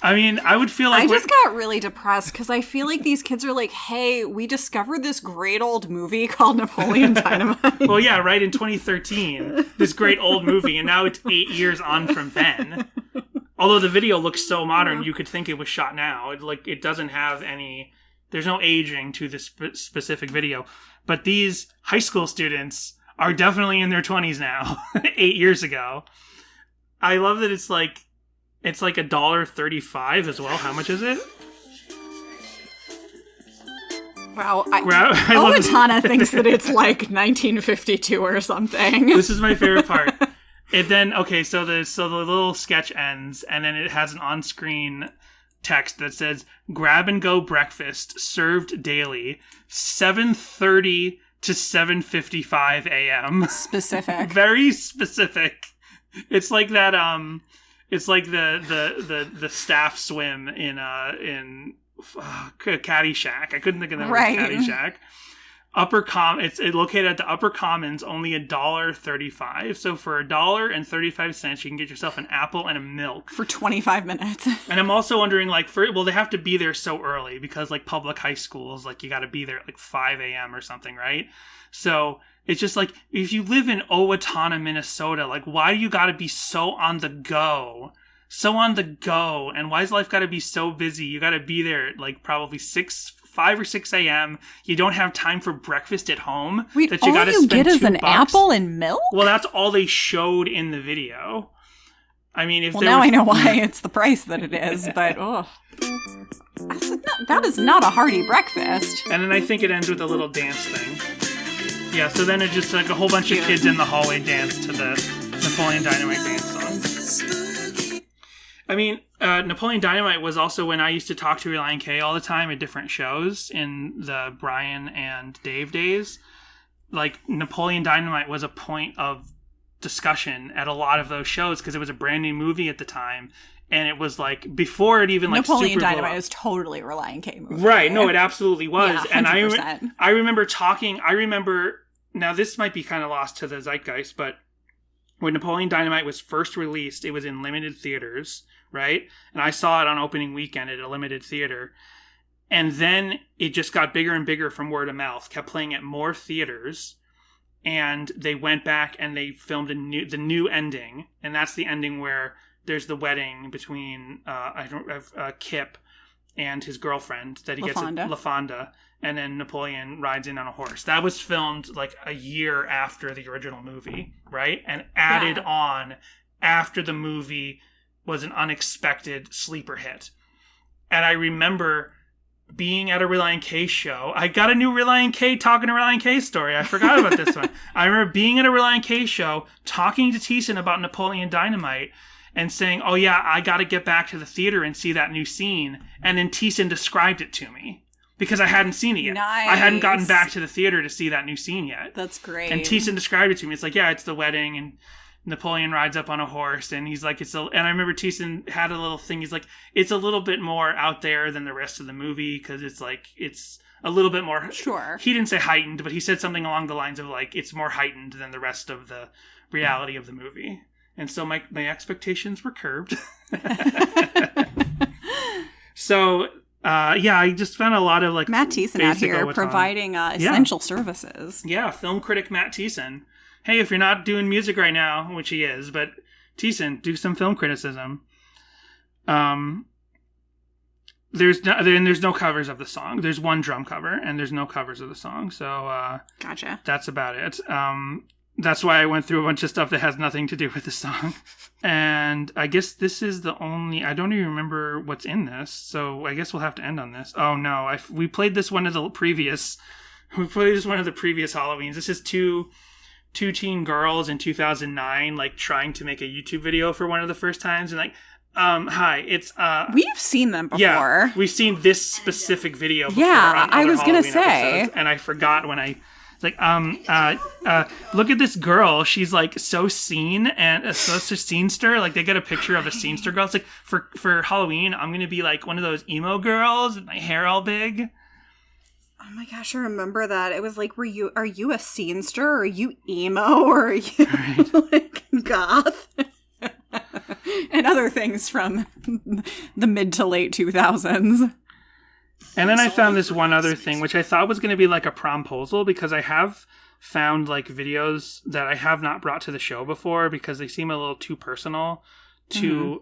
I mean, I would feel like I just got really depressed because I feel like these kids are like, hey, we discovered this great old movie called Napoleon Dynamite. Well, yeah, right, in 2013, this great old movie, and now it's 8 years on from then. Although the video looks so modern, you could think it was shot now. It doesn't have any... There's no aging to this specific video. But these high school students are definitely in their 20s now, 8 years ago. I love that it's like $1.35 as well. How much is it? Wow. Owatonna thinks that it's like 1952 or something. This is my favorite part. And then, okay, so the little sketch ends, and then it has an on-screen text that says, grab and go breakfast served daily, 7:30 to 7:55 a.m. Specific. Very specific. It's like that, it's like the staff swim in Caddyshack. I couldn't think of the word Right. Caddyshack. It's located at the Upper Commons, only $1.35. So for $1.35, you can get yourself an apple and a milk For 25 minutes. And I'm also wondering, they have to be there so early because, public high schools, you got to be there at 5 a.m. or something, right? So it's just if you live in Owatonna, Minnesota, why do you got to be so on the go? So on the go, and why's life got to be so busy? You got to be there at probably 5 or 6 a.m. You don't have time for breakfast at home. Wait, that you all gotta you spend get is $2. an apple and milk? Well, that's all they showed in the video. I mean, if Well, there now was... I know why it's the price that it is, but that is not a hearty breakfast. And then I think it ends with a little dance thing. Yeah, so then it's just a whole bunch of kids in the hallway dance to the Napoleon Dynamite dance song. I mean, Napoleon Dynamite was also when I used to talk to Relient K all the time at different shows in the Brian and Dave days. Napoleon Dynamite was a point of discussion at a lot of those shows because it was a brand new movie at the time. And it was before it even Napoleon super Dynamite blew up. is totally a Relient K movie. Right, no, it absolutely was. Yeah, and 100%. I remember now this might be kind of lost to the zeitgeist, but when Napoleon Dynamite was first released, it was in limited theaters, right? And I saw it on opening weekend at a limited theater. And then it just got bigger and bigger from word of mouth, kept playing at more theaters. And they went back and they filmed the new ending. And that's the ending where there's the wedding between Kip and his girlfriend that he gets at LaFonda, and then Napoleon rides in on a horse. That was filmed like a year after the original movie, right? And added on after the movie was an unexpected sleeper hit. And I remember being at a Relient K show. I got a new Relient K Talking to Relient K story. I forgot about this one. I remember being at a Relient K show, talking to Thiessen about Napoleon Dynamite, and saying, oh yeah, I got to get back to the theater and see that new scene. And then Thiessen described it to me because I hadn't seen it yet. Nice. I hadn't gotten back to the theater to see that new scene yet. That's great. And Thiessen described it to me. It's like, yeah, it's the wedding, and Napoleon rides up on a horse, and he's like, and I remember Thiessen had a little thing. He's like, it's a little bit more out there than the rest of the movie because it's a little bit more. Sure. He didn't say heightened, but he said something along the lines of like, it's more heightened than the rest of the reality of the movie. And so my expectations were curbed. So, I just found a lot of like Matt Thiessen out here providing essential services. Yeah, film critic Matt Thiessen. Hey, if you're not doing music right now, which he is, but Thiessen, do some film criticism. There's no covers of the song. There's one drum cover, and there's no covers of the song. So gotcha. That's about it. That's why I went through a bunch of stuff that has nothing to do with the song. And I guess this is the only... I don't even remember what's in this, so I guess we'll have to end on this. Oh, no. We played this one of the previous... We played this one of the previous Halloweens. This is two teen girls in 2009, like, trying to make a YouTube video for one of the first times. And, like, hi, it's... We've seen them before. Yeah, we've seen this specific video before. Yeah, I was going to say. Episodes, and I forgot when I... It's like, look at this girl. She's like so scene and such a scenester. Like they get a picture of a scenester girl. It's like for Halloween, I'm gonna be like one of those emo girls with my hair all big. Oh my gosh, I remember that. It was like, are you a scenester? Or are you emo? Or are you like goth? And other things from the mid to late 2000s. And then I found this one other thing, which I thought was going to be like a promposal, because I have found like videos that I have not brought to the show before because they seem a little too personal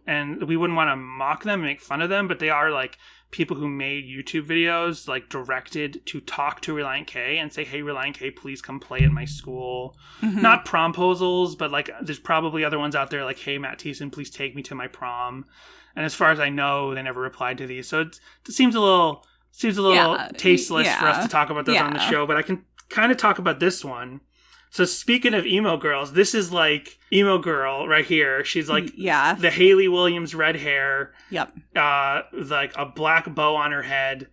and we wouldn't want to mock them and make fun of them, but they are like people who made YouTube videos like directed to talk to Relient K and say, hey, Relient K, please come play at my school. Not promposals, but like there's probably other ones out there like, hey, Matt Thiessen, please take me to my prom. And as far as I know, they never replied to these. So it seems a little tasteless for us to talk about those on the show, but I can kind of talk about this one. So speaking of emo girls, this is like emo girl right here. She's like the Hayley Williams red hair. Yep. Like a black bow on her head.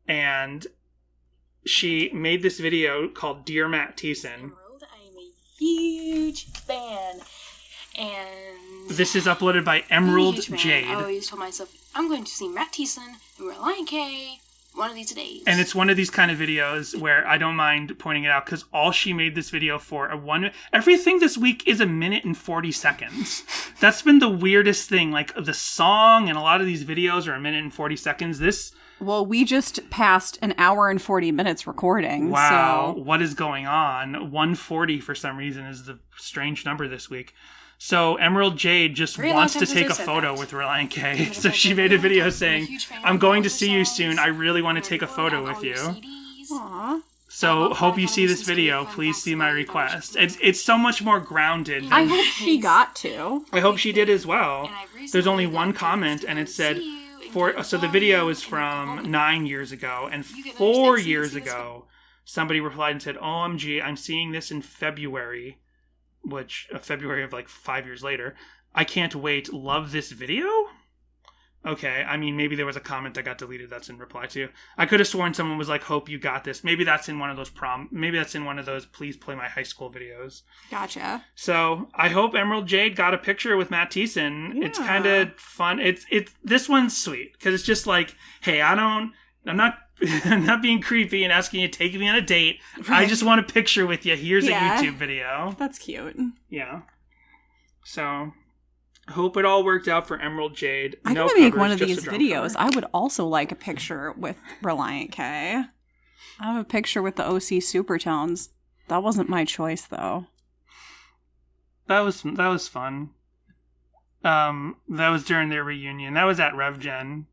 And she made this video called Dear Matt Thiessen. I'm a huge fan. And this is uploaded by Emerald Jade. I always told myself, I'm going to see Matt Thiessen and Relient K one of these days. And it's one of these kind of videos where I don't mind pointing it out because all she made this video for everything this week is 1 minute and 40 seconds. That's been the weirdest thing. Like the song and a lot of these videos are 1 minute and 40 seconds. Well, we just passed 1 hour and 40 minutes recording. Wow. So. What is going on? 140 for some reason is the strange number this week. So Emerald Jade just wants to take a photo with Relient K. So she made a video saying, I'm going to see you soon. I really want to take a photo with you. Aww. So hope you see this video. Please see my request. It's so much more grounded. I hope she got to. I hope she did as well. There's only one comment and it said, so the video is from 9 years ago, and 4 years ago, somebody replied and said, OMG, I'm seeing this in February. Which February of like 5 years later. I can't wait. Love this video? Okay, I mean, maybe there was a comment that got deleted that's in reply to. I could have sworn someone was like, hope you got this. Maybe that's in one of those maybe that's in one of those please play my high school videos. Gotcha. So I hope Emerald Jade got a picture with Matt Thiessen. Yeah. It's kind of fun. This one's sweet because it's just like, hey, I'm not being creepy and asking you to take me on a date. Right. I just want a picture with you. Here's a YouTube video. That's cute. Yeah. So, hope it all worked out for Emerald Jade. I'm going to make one of these videos. I would also like a picture with Relient K. I have a picture with the OC Supertones. That wasn't my choice, though. That was fun. That was during their reunion. That was at RevGen.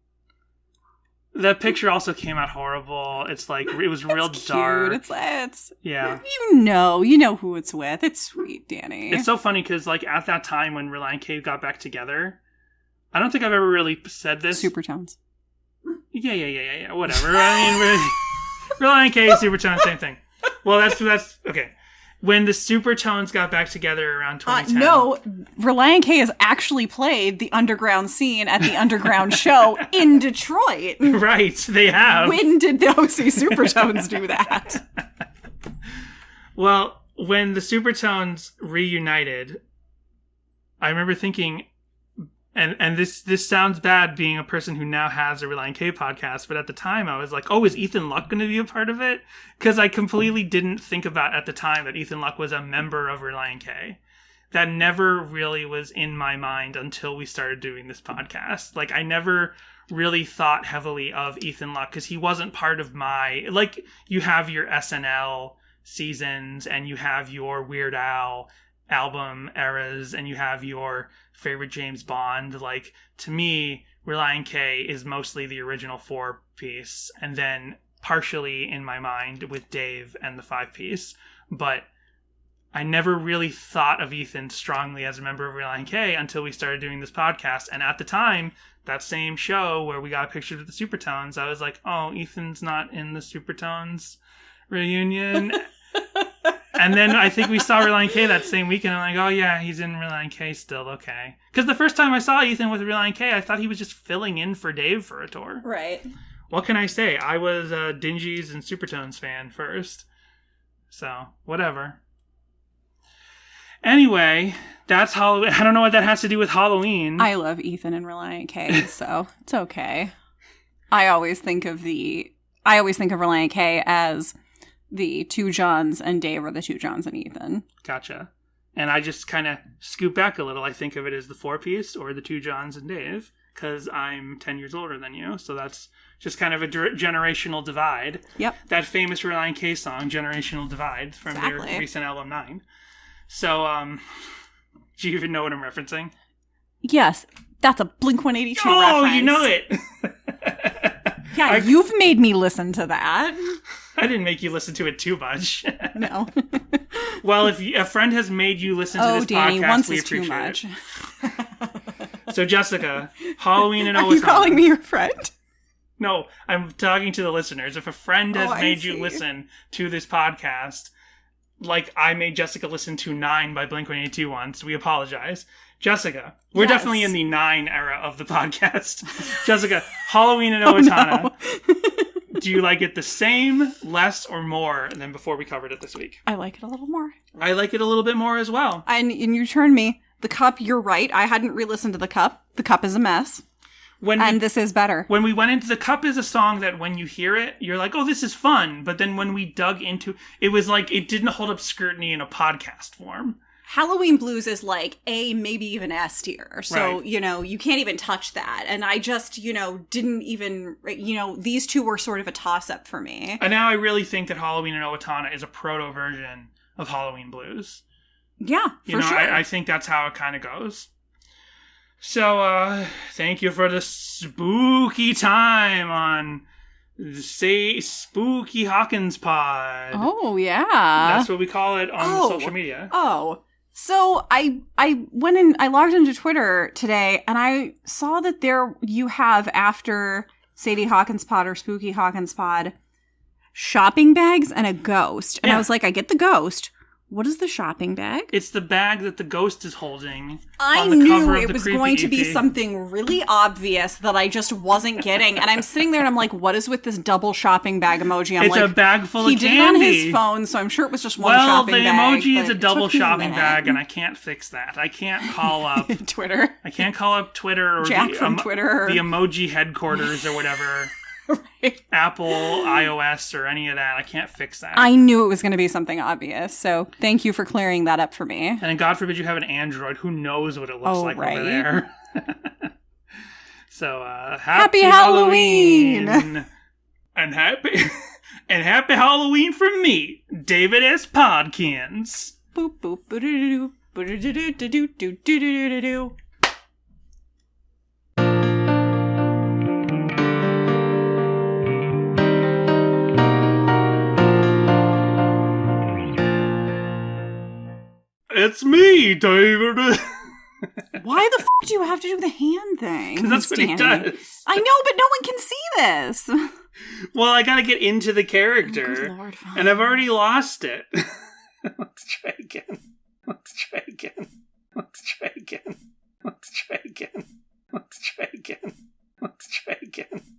That picture also came out horrible. It's like, it was real dark. It's yeah. You know who it's with. It's sweet, Danny. It's so funny because like at that time when Relient K got back together, I don't think I've ever really said this. Supertones. Yeah. Whatever. I mean, Relient K, Supertones, same thing. Well, that's okay. When the Supertones got back together around 2010. No, Relient K has actually played the underground scene at the underground show in Detroit. Right, they have. When did the OC Supertones do that? Well, when the Supertones reunited, I remember thinking, and this sounds bad being a person who now has a Relient K podcast, but at the time I was like, oh, is Ethan Luck going to be a part of it? Because I completely didn't think about at the time that Ethan Luck was a member of Relient K. That never really was in my mind until we started doing this podcast. Like, I never really thought heavily of Ethan Luck because he wasn't part of my, like, you have your SNL seasons and you have your Weird Al album eras and you have your favorite James Bond. Like, to me, Relient K is mostly the original 4-piece and then partially in my mind with Dave and the 5-piece, but I never really thought of Ethan strongly as a member of Relient K until we started doing this podcast. And at the time, that same show where we got pictured with the Supertones, I was like, oh, Ethan's not in the Supertones reunion. And then I think we saw Relient K that same weekend. I'm like, oh yeah, he's in Relient K still. Okay. Because the first time I saw Ethan with Relient K, I thought he was just filling in for Dave for a tour. Right. What can I say? I was a Dingy's and Supertones fan first. So, whatever. Anyway, that's Halloween. I don't know what that has to do with Halloween. I love Ethan and Relient K, so it's okay. I always think of Relient K as the 2 Johns and Dave are the 2 Johns and Ethan. Gotcha. And I just kind of scoop back a little. I think of it as the 4-piece or the 2 Johns and Dave because I'm 10 years older than you. So that's just kind of a generational divide. Yep. That famous Relient K song, Generational Divide, from their recent album 9. So, do you even know what I'm referencing? Yes. That's a Blink-182 reference. Oh, you know it! Yeah, you've made me listen to that. I didn't make you listen to it too much. No. Well, if a friend has made you listen to this Danny, podcast, once we is appreciate too much. it. So, Jessica, Halloween and Owatonna. Are you calling me your friend? No, I'm talking to the listeners. If a friend has made you listen to this podcast, like I made Jessica listen to 9 by Blink-182 once, we apologize. Jessica, we're definitely in the 9 era of the podcast. Jessica, Halloween and Owatonna. No. Do you like it the same, less, or more than before we covered it this week? I like it a little more. I like it a little bit more as well. And you turned me. The Cup, you're right. I hadn't re-listened to The Cup. The Cup is a mess. This is better. When we went into The Cup is a song that when you hear it, you're like, oh, this is fun. But then when we dug into it was like it didn't hold up scrutiny in a podcast form. Halloween Blues is like A, maybe even S tier. So, right. You can't even touch that. And I just, didn't even, these two were sort of a toss-up for me. And now I really think that Halloween and Owatonna is a proto-version of Halloween Blues. Yeah, for sure. I think that's how it kind of goes. So, thank you for the spooky time on Spooky Hawkins Pod. Oh, yeah. That's what we call it on social media. Oh, so I went in, I logged into Twitter today and I saw that there you have after Sadie Hawkins Pod or Spooky Hawkins Pod shopping bags and a ghost. And I was like, I get the ghost. What is the shopping bag? It's the bag that the ghost is holding. I knew it was going to be something really obvious that I just wasn't getting. And I'm sitting there and I'm like, what is with this double shopping bag emoji? It's a bag full of candy. He did it on his phone, so I'm sure it was just one shopping bag. Well, the emoji is a double shopping bag, and I can't fix that. I can't call up Twitter. I can't call up Twitter or Jack from Twitter. The emoji headquarters or whatever. Right. Apple, iOS, or any of that. I can't fix that. I knew it was going to be something obvious, so thank you for clearing that up for me. And then God forbid you have an Android. Who knows what it looks like over there? So, happy Halloween! and happy Halloween from me, David S. Podkins. Boop boop doo doo doo doo doo doo doo doo doo. it's me, David. Why the f*** do you have to do the hand thing? 'Cause that's what he does. I know, but no one can see this. Well, I gotta get into the character. Good Lord, fine. And I've already lost it. Let's try again. Let's try again. Let's try again. Let's try again. Let's try again. Let's try again.